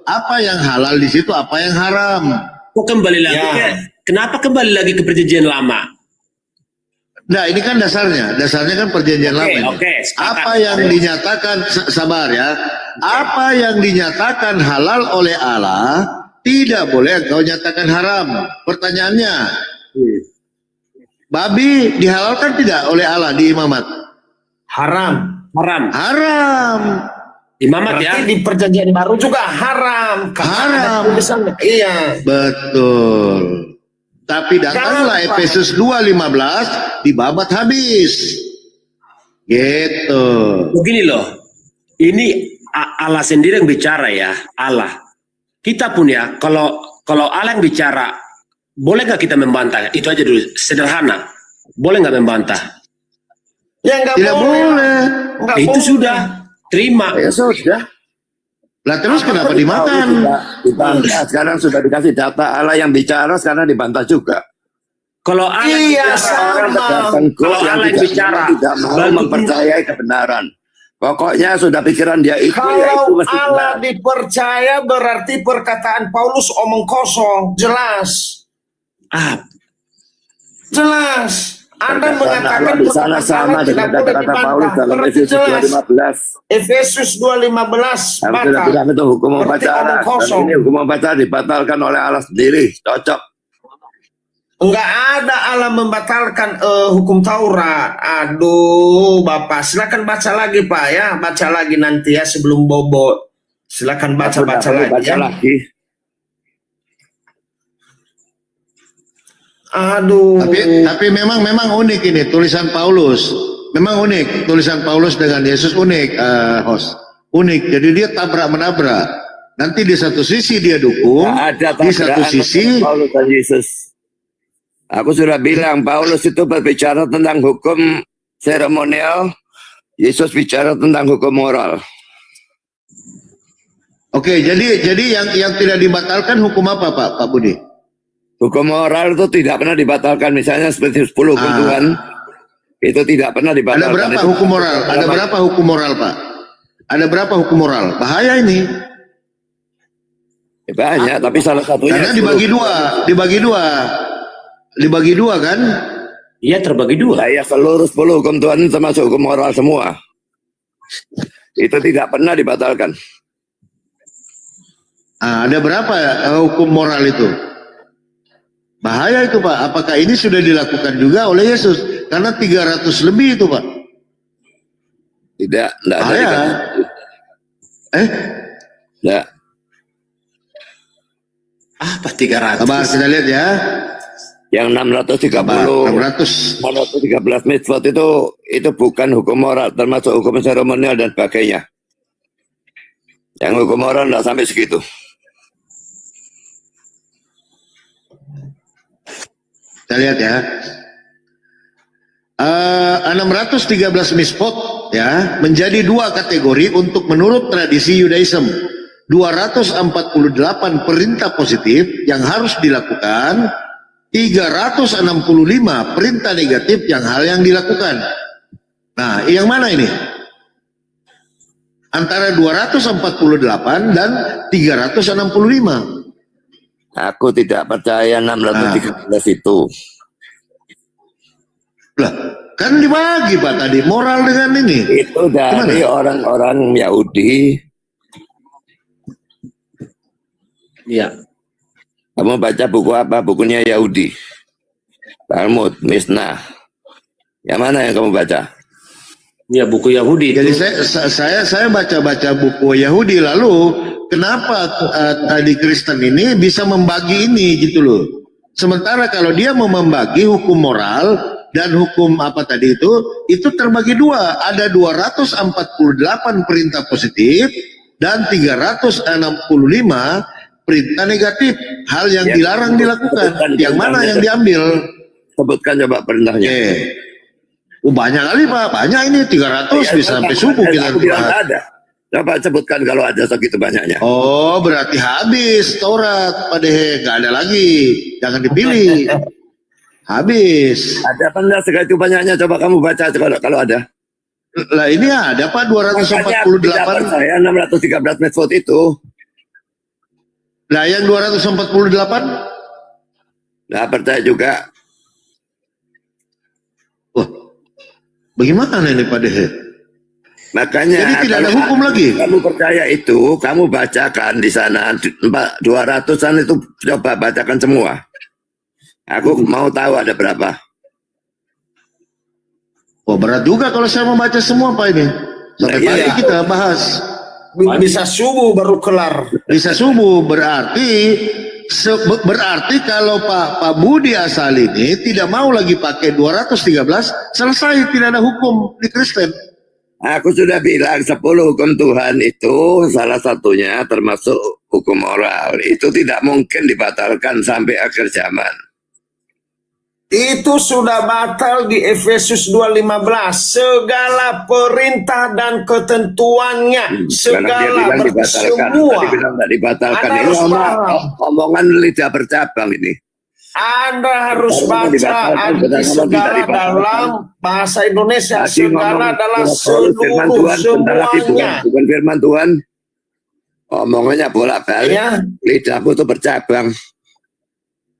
Apa yang halal di situ, apa yang haram? Kok kembali lagi Ya. kenapa kembali lagi ke perjanjian lama? Nah, ini kan dasarnya kan perjanjian lama. ini. Oke, sepakat. Apa yang dinyatakan sabar ya. Apa yang dinyatakan halal oleh Allah tidak boleh engkau nyatakan haram. Pertanyaannya, babi dihalalkan tidak oleh Allah di imamat? Haram. Haram. Imamat ya. Berarti di perjanjian baru juga haram. Karena ada Haram. tulisannya. Iya. Betul. Tapi datanglah Kenapa? Efesus 2:15 dibabat habis. Gitu. Begini loh. Ini Allah sendiri yang bicara ya, Allah. Kita pun ya, kalau Allah yang bicara, boleh nggak kita membantah? Itu aja dulu, sederhana. Boleh nggak membantah? Ya enggak Tidak boleh. Enggak Itu boleh. sudah, terima. Ya sudah. Lah terus kenapa dimakan? Dibantah. Sekarang sudah dikasih data Allah yang bicara, sekarang dibantah juga. Kalau Allah yang Iya, bicara, sama. kalau Allah yang bicara, tidak mau bagi- mempercayai kebenaran. Pokoknya sudah pikiran dia itu ya itu Kalau mesti Allah benar. dipercaya berarti perkataan Paulus omong kosong. Jelas. Jelas. Anda Perkataan mengatakan Allah di sana perkataan sama Allah dengan tidak boleh kata-kata Paulus dibantah. dalam Berarti Efesus jelas. 2:15. Efesus 2:15 Yang sudah batal. bilang itu hukum Berarti upacara. omong Dan kosong. ini hukum upacara dibatalkan oleh Allah sendiri. Cocok. Enggak ada Allah membatalkan hukum Taurat. Aduh, Bapak, silakan baca lagi, Pak ya. Baca lagi nanti ya sebelum bobo. Silakan baca lagi Baca ya. lagi. Aduh. Tapi memang unik ini tulisan Paulus. Memang unik tulisan Paulus dengan Yesus unik, host. Unik. Jadi dia tabrak menabrak. Nanti di satu sisi dia dukung, Nggak ada di satu tabrakan sisi antara Paulus dan Yesus. Aku sudah bilang Paulus itu berbicara tentang hukum seremonial, Yesus bicara tentang hukum moral. Oke, jadi yang tidak dibatalkan hukum apa Pak Budi? Hukum moral itu tidak pernah dibatalkan. Misalnya seperti 10 hukum Tuhan, itu tidak pernah Ada dibatalkan. berapa Itu hukum moral? Ada berapa hukum moral Pak? Ada berapa hukum moral? Bahaya ini. Banyak, tapi salah satunya Karena dibagi dua kan? Iya, terbagi dua. saya seluruh 10 hukum Tuhan termasuk hukum moral semua. Itu tidak pernah dibatalkan. Ada berapa hukum moral itu? Bahaya itu Pak. Apakah ini sudah dilakukan juga oleh Yesus? Karena 300 lebih itu Pak. Tidak ada Bahaya. dikatakan. Tidak. Apa 300? Sabar kita lihat ya. Yang 613 mitzvot itu bukan hukum moral, termasuk hukum seremonial dan sebagainya. Yang hukum moral tidak sampai segitu. Kita lihat ya. 613 mitzvot ya menjadi dua kategori untuk menurut tradisi Yudaism. 248 perintah positif yang harus dilakukan 365 perintah negatif hal yang dilakukan. Nah, yang mana ini? Antara 248 dan 365. Aku tidak percaya 613 itu. Lah, kan dibagi Pak tadi moral dengan ini. Itu dari orang-orang Yahudi. Ya. Kamu baca buku apa? Bukunya Yahudi. Talmud, Mishnah. Yang mana yang kamu baca? Ya, buku Yahudi. Jadi saya baca-baca buku Yahudi, lalu kenapa tadi Kristen ini bisa membagi ini gitu loh. Sementara kalau dia mau membagi hukum moral dan hukum apa tadi itu terbagi dua. Ada 248 perintah positif dan 365 perintah negatif, hal yang dilarang dilakukan. Yang mana yang diambil? Sebutkan coba perintahnya. Banyak kali Pak, banyak ini 300 bisa sampai subuh kita bilang ada. Coba sebutkan kalau ada segitu banyaknya. Oh, berarti habis Taurat, Pak Dehe, nggak ada lagi, jangan dipilih. Habis. Ada apa enggak segitu banyaknya? Coba kamu baca kalau ada. Lah ini ada Pak 248. Saya 613 medvote itu. Lah yang 248? Nah, percaya juga. Wah, bagaimana ini Pak Dehe? Makanya jadi tidak ada hukum lagi. Kamu percaya itu, kamu bacakan di sana 200-an itu, coba bacakan semua. Aku mau tahu ada berapa. Wah, berat juga kalau saya membaca semua Pak ini. Sampai pagi kita bahas. Bisa subuh baru kelar. Bisa subuh berarti kalau Pak Budi asal ini tidak mau lagi pakai 213, selesai, tidak ada hukum di Kristen. Aku sudah bilang 10 hukum Tuhan itu salah satunya termasuk hukum moral. Itu tidak mungkin dibatalkan sampai akhir zaman. Itu sudah batal di Efesus 2:15. Segala perintah dan ketentuannya, segala semua. Tadi bilang tidak dibatalkan. Anda Ini omongan lidah bercabang ini. Anda harus baca arti segala dalam bahasa Indonesia. Segala adalah seluruh semuanya. Bukan firman Tuhan. Omongannya bolak-balik. Ya. Lidahmu itu bercabang.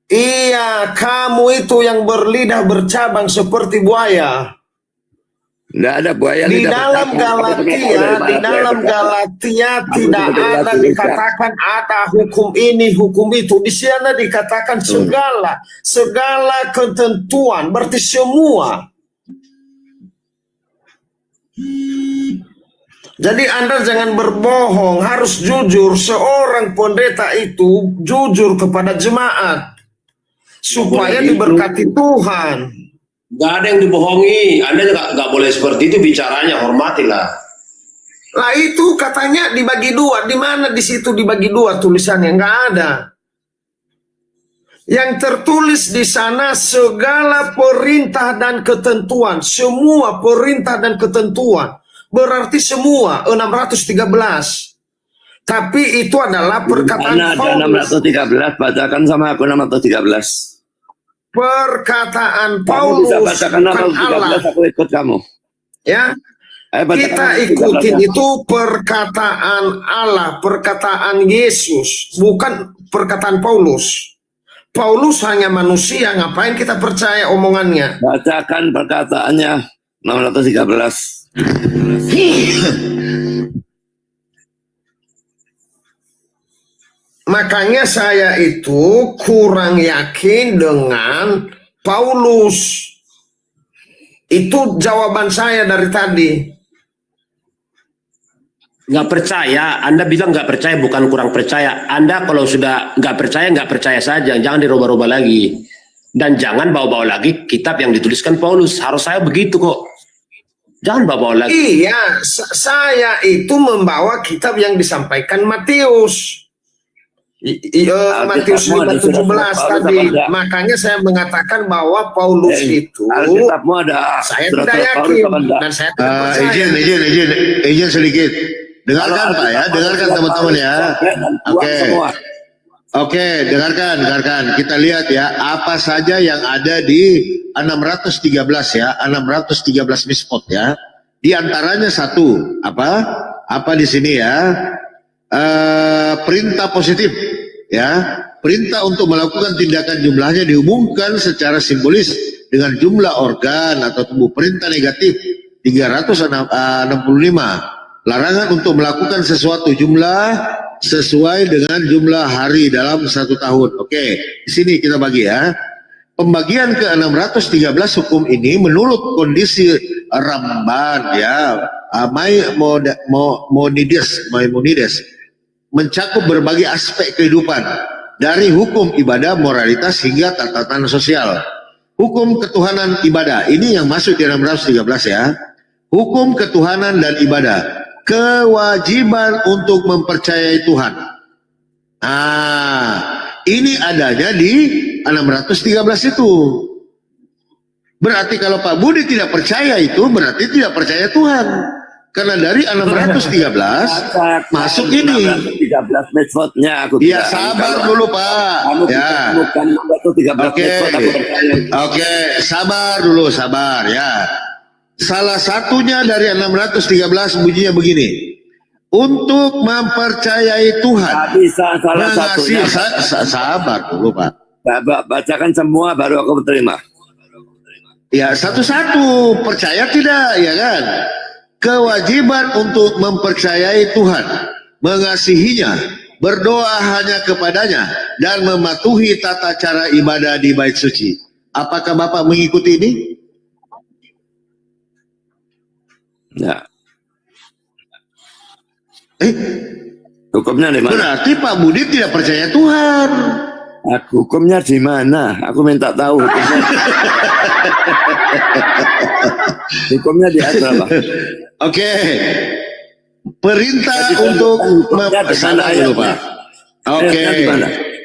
Iya, kamu itu yang berlidah bercabang seperti buaya. Tidak ada buaya Di lidah dalam Galatia tidak ada dikatakan ada hukum ini, hukum itu. Di sana dikatakan segala ketentuan, berarti semua. Jadi Anda jangan berbohong, harus jujur. Seorang pendeta itu jujur kepada jemaat supaya diberkati Tuhan. Gak ada yang dibohongi. Anda juga gak boleh seperti itu bicaranya, hormatilah. Lah itu katanya dibagi dua. Di mana di situ dibagi dua tulisannya? Nggak ada. Yang tertulis di sana segala perintah dan ketentuan, semua perintah dan ketentuan. Berarti semua 613. Tapi itu adalah perkataan Paulus. 613, bacakan sama aku 613. Perkataan Kamu Paulus, bisa bacakan bukan Allah. 613, aku ikut kamu. Ya, kita ikutin itu perkataan Allah, perkataan Yesus, bukan perkataan Paulus. Paulus hanya manusia, ngapain kita percaya omongannya? Bacakan perkataannya 613. Makanya saya itu kurang yakin dengan Paulus. Itu jawaban saya dari tadi. Nggak percaya, Anda bilang nggak percaya, bukan kurang percaya. Anda kalau sudah nggak percaya saja, jangan dirubah-rubah lagi. Dan jangan bawa-bawa lagi kitab yang dituliskan Paulus. Harus saya begitu kok. Jangan bawa-bawa lagi. Iya, saya itu membawa kitab yang disampaikan Matius. Matius 5:17 tadi. Makanya saya mengatakan bahwa Paulus itu Alkitabmu ada. saya tidak yakin dan saya tidak percaya. Izin sedikit. Dengarkan Pak ya, dengarkan teman-teman ya. Oke. Oke, dengarkan. Kita lihat ya, apa saja yang ada di 613 ya, 613 mispot ya. Di antaranya satu, apa di sini ya? Perintah positif ya. Perintah untuk melakukan tindakan jumlahnya dihubungkan secara simbolis dengan jumlah organ atau tubuh. Perintah negatif 365. Larangan untuk melakukan sesuatu jumlah sesuai dengan jumlah hari dalam satu tahun. Oke, di sini kita bagi ya. Pembagian ke 613 hukum ini menurut kondisi Ramban ya, Maimonides mencakup berbagai aspek kehidupan dari hukum ibadah, moralitas hingga tatanan sosial. Hukum ketuhanan ibadah ini yang masuk di 613 ya. Hukum ketuhanan dan ibadah, kewajiban untuk mempercayai Tuhan. Ini adanya di 613 itu. Berarti kalau Pak Budi tidak percaya itu berarti tidak percaya Tuhan. Karena dari 613 masuk ini. 13 mitzvotnya aku. Iya, sabar dulu Pak. Ya. Oke, sabar dulu, sabar ya. Salah satunya dari 613 bunyinya begini. Untuk mempercayai Tuhan. Bisa salah satunya. Sabar dulu Pak. Bacakan semua baru aku terima. Ya, satu-satu. Percaya tidak, ya kan? Kewajiban untuk mempercayai Tuhan, mengasihinya, berdoa hanya kepadanya, dan mematuhi tata cara ibadah di bait suci. Apakah Bapak mengikuti ini? Ya. Hukumnya di mana? Berarti Pak Budi tidak percaya Tuhan. Hukumnya di mana? Aku minta tahu hukumnya. Hukumnya di ayat berapa? Oke. Perintah untuk sabar dulu Pak. Oke.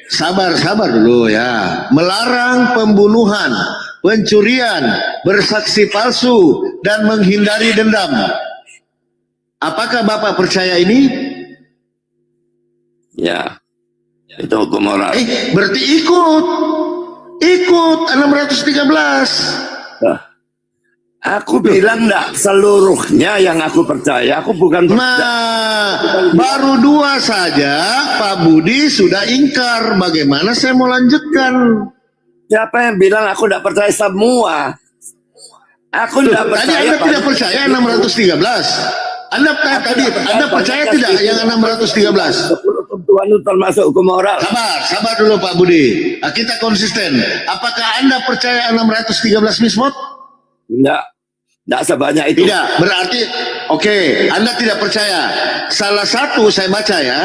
Sabar dulu ya. Melarang pembunuhan, pencurian, bersaksi palsu, dan menghindari dendam. Apakah Bapak percaya ini? Ya. Itu hukum moral. Berarti ikut 613. Aku bilang enggak seluruhnya yang aku percaya. Aku bukan. Baru 2 saja Pak Budi sudah ingkar. Bagaimana saya mau lanjutkan? Siapa yang bilang aku enggak percaya semua? Aku enggak percaya. Tadi Anda tidak percaya 613. Anda percaya tidak yang 613? Tuhan itu termasuk hukum moral. Sabar dulu Pak Budi. Kita konsisten. Apakah Anda percaya 613 mismot? Enggak sebanyak itu. Tidak, berarti oke, Anda tidak percaya. Salah satu saya baca ya.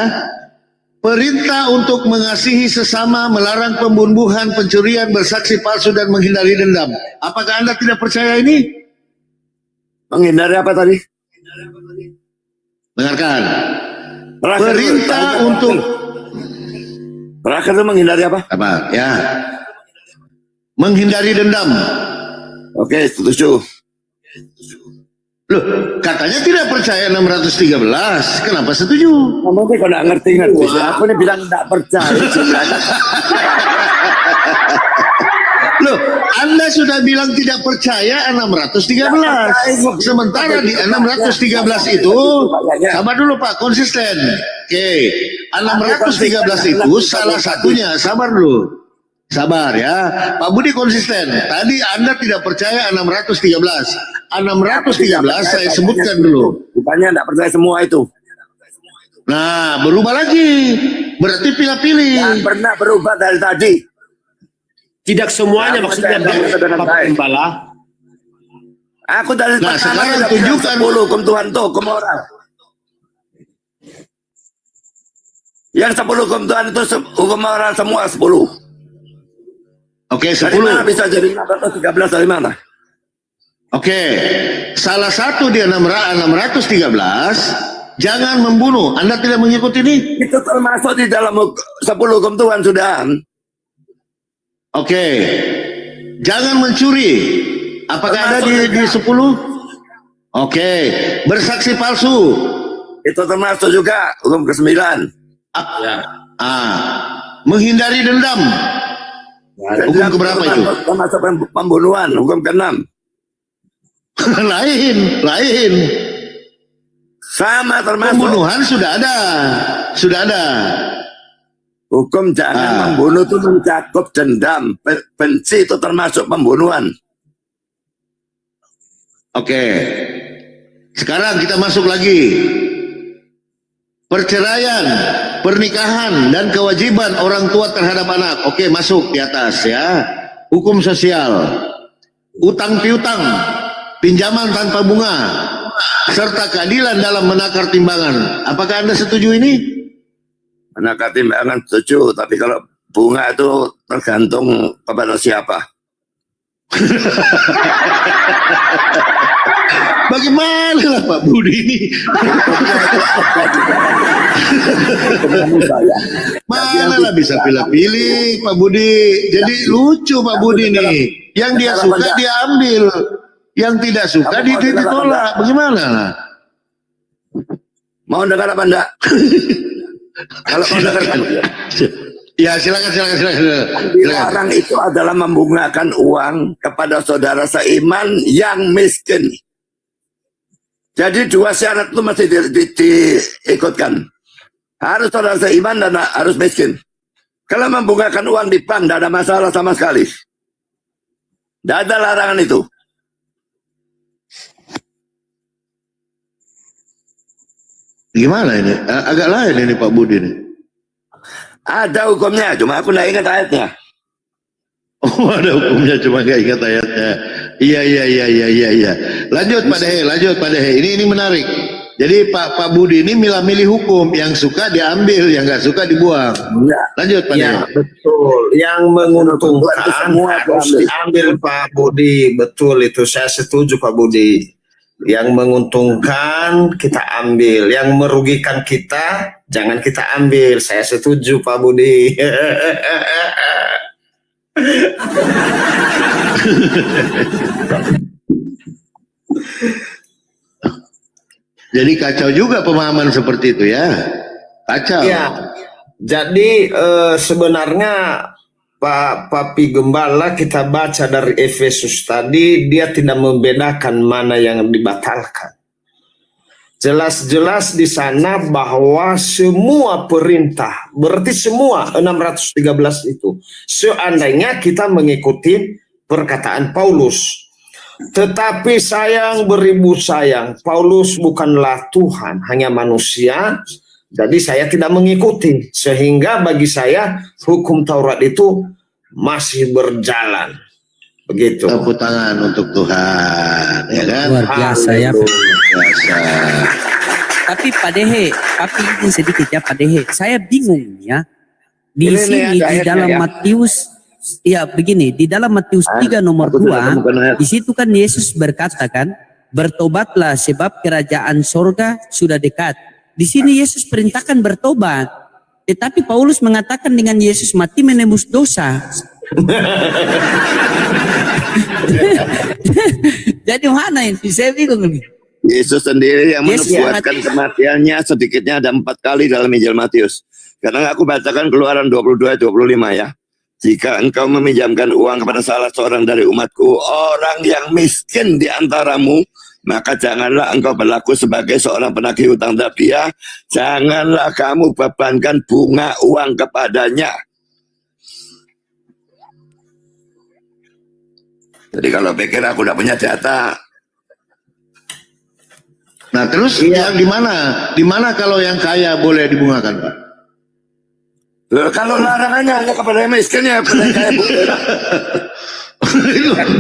Perintah untuk mengasihi sesama, melarang pembunuhan, pencurian, bersaksi palsu, dan menghindari dendam. Apakah Anda tidak percaya ini? Menghindari apa tadi? Dengarkan. Perintah untuk terakhir itu menghindari apa? Ya. Menghindari dendam. Oke, setuju. Loh, katanya tidak percaya 613. Kenapa setuju? Kamu tuh kalau nggak ngerti. Aku nih bilang nggak percaya. Loh, Anda sudah bilang tidak percaya 613. Sementara di 613 itu, sabar dulu Pak, konsisten. Oke, 613 itu salah satunya, sabar dulu. Sabar ya, Pak Budi konsisten. Tadi Anda tidak percaya 613. 613 saya sebutkan dulu. Bukannya tidak percaya semua itu. Nah, berubah lagi. Berarti pilih-pilih. Yang pernah berubah dari tadi. Tidak semuanya maksudnya Bapak Gembala. Aku dari sekarang tunjukkan 10 hukum Tuhan tuh, hukum moral. Yang 10 hukum Tuhan itu hukum moral semua 10. Oke, 10. Dari mana bisa jadi 613 dari mana? Oke, salah satu di 613, jangan membunuh. Anda tidak mengikuti ini? Itu termasuk di dalam 10 hukum Tuhan sudah. Oke, jangan mencuri. Apakah ada di 10? Oke, bersaksi palsu. Itu termasuk juga hukum ke-9. menghindari dendam. Hukum keberapa itu? Termasuk pembunuhan, hukum ke-6. lain. Sama termasuk. Pembunuhan sudah ada. Hukum jangan membunuh itu mencakup dendam. Benci itu termasuk pembunuhan. Oke. Sekarang kita masuk lagi. Perceraian, pernikahan, dan kewajiban orang tua terhadap anak. Oke, masuk di atas ya. Hukum sosial, utang piutang, pinjaman tanpa bunga, serta keadilan dalam menakar timbangan. Apakah Anda setuju ini? Menakar timbangan setuju, tapi kalau bunga itu tergantung kepada siapa. Bagaimana lah Pak Budi ini? Mana lah bisa pilih-pilih Pak Budi. Jadi lucu Pak Budi nih. Yang dia suka dia ambil, yang tidak suka dia ditolak. Bagaimana lah? Mau dengar apa enggak? Kalau mau dengar Ya silakan. dilarang itu adalah membungakan uang kepada saudara seiman yang miskin. Jadi dua syarat itu masih diikutkan. Harus saudara seiman dan harus miskin. Kalau membungakan uang di bank tidak ada masalah sama sekali. Tidak ada larangan itu. Gimana ini? Agak lain ini Pak Budi nih. Ada hukumnya, cuma aku tidak ingat ayatnya. Oh, ada hukumnya, cuma nggak ingat ayatnya. Iya. Lanjut Pak Dehe. Ini menarik. Jadi Pak Budi ini milih hukum, yang suka diambil, yang nggak suka dibuang. Ya. Lanjut Pak Dehe. Ya, betul. Yang menguntungkan Semua harus diambil Pak Budi. Betul itu, saya setuju Pak Budi. Yang menguntungkan kita ambil, yang merugikan kita jangan kita ambil. Saya setuju Pak Budi. Jadi kacau juga pemahaman seperti itu ya. Kacau. Ya. Jadi sebenarnya Pak Papi Gembala, kita baca dari Efesus tadi, dia tidak membedakan mana yang dibatalkan. Jelas-jelas di sana bahwa semua perintah, berarti semua 613 itu, seandainya kita mengikuti perkataan Paulus. Tetapi sayang beribu sayang, Paulus bukanlah Tuhan, hanya manusia. Jadi saya tidak mengikuti, sehingga bagi saya hukum Taurat itu masih berjalan. Begitu. Tepuk tangan untuk Tuhan, ya kan? Luar biasa ya. Biasa. Tapi Pak Dehe, tapi izin sedikit ya Pak Dehe, saya bingung ya. Di Ini sini ada di ayatnya, dalam ya. Matius, ya begini, di dalam Matius 3 nomor 2, di situ kan Yesus berkata kan, bertobatlah sebab kerajaan sorga sudah dekat. Di sini Yesus perintahkan bertobat. Tetapi Paulus mengatakan dengan Yesus mati menembus dosa. Jadi mana ini? Saya bingung nih. Yesus sendiri yang Yesus menubuatkan kematiannya sedikitnya ada 4 kali dalam Injil Matius. Karena aku bacakan Keluaran 22-25 ya. Jika engkau meminjamkan uang kepada salah seorang dari umatku, orang yang miskin di antaramu, maka janganlah engkau berlaku sebagai seorang penagih hutang dia. Janganlah kamu bebankan bunga uang kepadanya. Jadi kalau pikir aku udah punya data. Nah terus yang di mana? Di mana kalau yang kaya boleh dibungakan Pak? Loh, kalau larangannya hanya kepada yang miskin ya, kepada yang kaya boleh.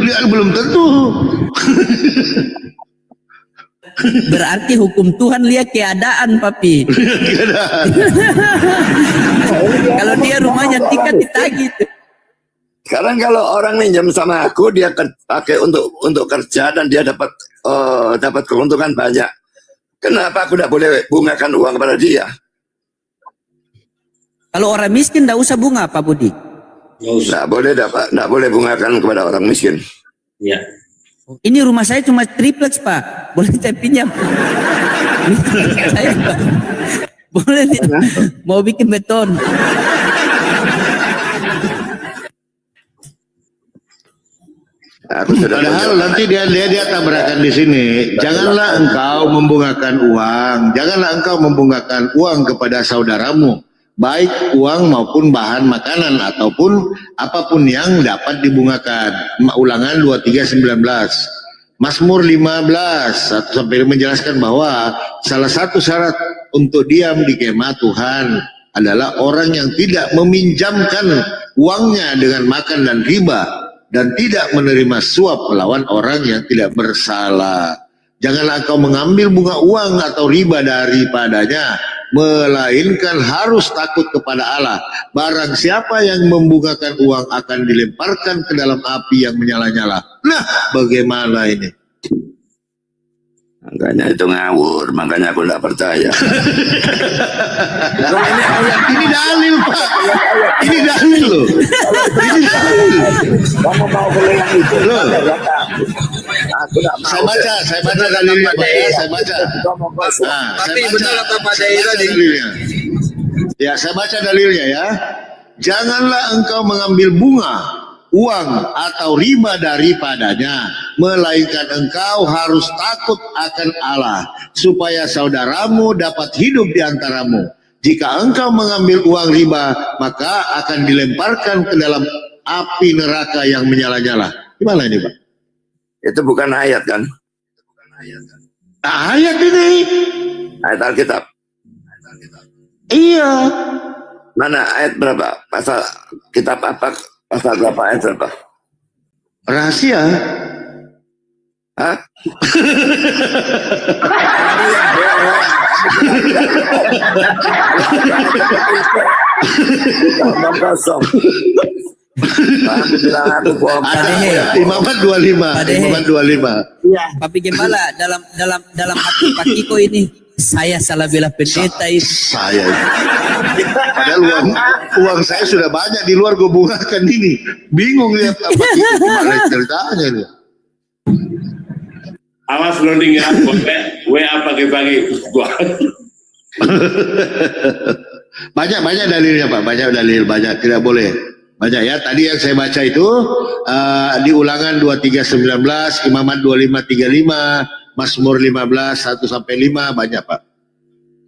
Dia belum tentu. Berarti hukum Tuhan lihat keadaan, Papi. Kalau dia rumahnya tingkat ditagih. Sekarang kalau orang minjam sama aku, dia pakai untuk kerja dan dia dapat keuntungan banyak. Kenapa aku tidak boleh bungakan uang kepada dia? Kalau orang miskin tidak usah bunga, Pak Budi. Tidak boleh bungakan kepada orang miskin. Ya. Ini rumah saya cuma triplex, Pak. Boleh saya pinjam? Saya, Pak. Boleh tidak? Mau bikin beton. Aku sudah Padahal tunjukkan. nanti dia tabrakan di sini. Janganlah engkau membungkakan uang. Janganlah engkau membungkakan uang kepada saudaramu, baik uang maupun bahan makanan ataupun apapun yang dapat dibungkakan. Ulangan 23:19. Mazmur 15 sampai menjelaskan bahwa salah satu syarat untuk diam di kemah Tuhan adalah orang yang tidak meminjamkan uangnya dengan makan dan riba dan tidak menerima suap melawan orang yang tidak bersalah. Janganlah engkau mengambil bunga uang atau riba daripadanya, melainkan harus takut kepada Allah. Barang siapa yang membungkakan uang akan dilemparkan ke dalam api yang menyala-nyala. Nah, bagaimana ini? Makanya itu ngawur, makanya aku tidak percaya. Ini dalil, Pak. Ini dalil loh. Ini dalil. Kamu mau beli yang itu? Loh. Aku tidak mau. Saya baca dalilnya, Pak. Ya, saya baca. Tapi benar kata Pak Dai tadi. Dalilnya. Ya, saya baca dalilnya ya. Janganlah engkau mengambil bunga, uang atau riba daripadanya, melainkan engkau harus takut akan Allah, supaya saudaramu dapat hidup di antaramu. Jika engkau mengambil uang riba, maka akan dilemparkan ke dalam api neraka yang menyala-nyala. Gimana ini, Pak? Itu bukan ayat kan? Ayat ini. Ayat Alkitab. Iya. Mana ayat berapa? Pasal kitab apa? Pasal berapa ayat berapa? Rahasia. Hah? Omong kosong. Kamu bilang aku bohong. Imamat 25. Padahal. Imamat 25. Tapi gembala dalam hati Pak Kiko ini saya salah bela pendeta itu. Saya. Padahal uang saya sudah banyak di luar, gue bungakan ini. Bingung lihat apa itu, gimana ceritanya ini. Awas loading ya, WA pagi-pagi. Banyak dalilnya, Pak. Banyak. Tidak boleh. Banyak ya. Tadi yang saya baca itu di Ulangan 23:19, Imamat 25:35, Mazmur 15 1-5, banyak, Pak.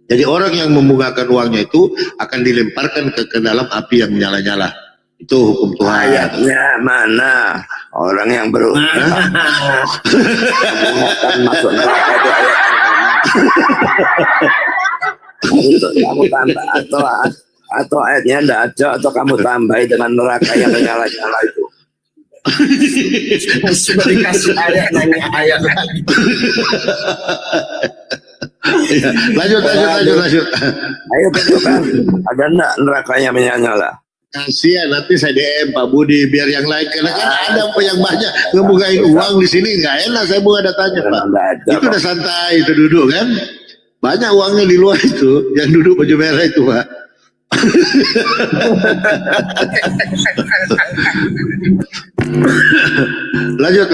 Jadi orang yang membungkakan uangnya itu akan dilemparkan ke dalam api yang menyala-nyala. Itu hukum Tuhan. Ayatnya mana? Orang yang berutang masuk neraka itu ayatnya mana? Itu kamu tambah atau ayatnya tidak ada, atau kamu tambahi dengan neraka yang menyala-nyala itu. Sudah dikasih ayat nanya ayat lagi. Ya, lanjut. Ayo tunjukkan, ada enggak nerakanya menyala-nyala? Kasihan nanti saya DM Pak Budi biar yang lain, karena kan ada yang banyak ngebukain uang di sini, nggak enak saya bunga datanya, Pak. Nggak ada, Itu udah santai, itu duduk kan, banyak uangnya di luar itu, yang duduk baju merah itu, Pak. Lanjut.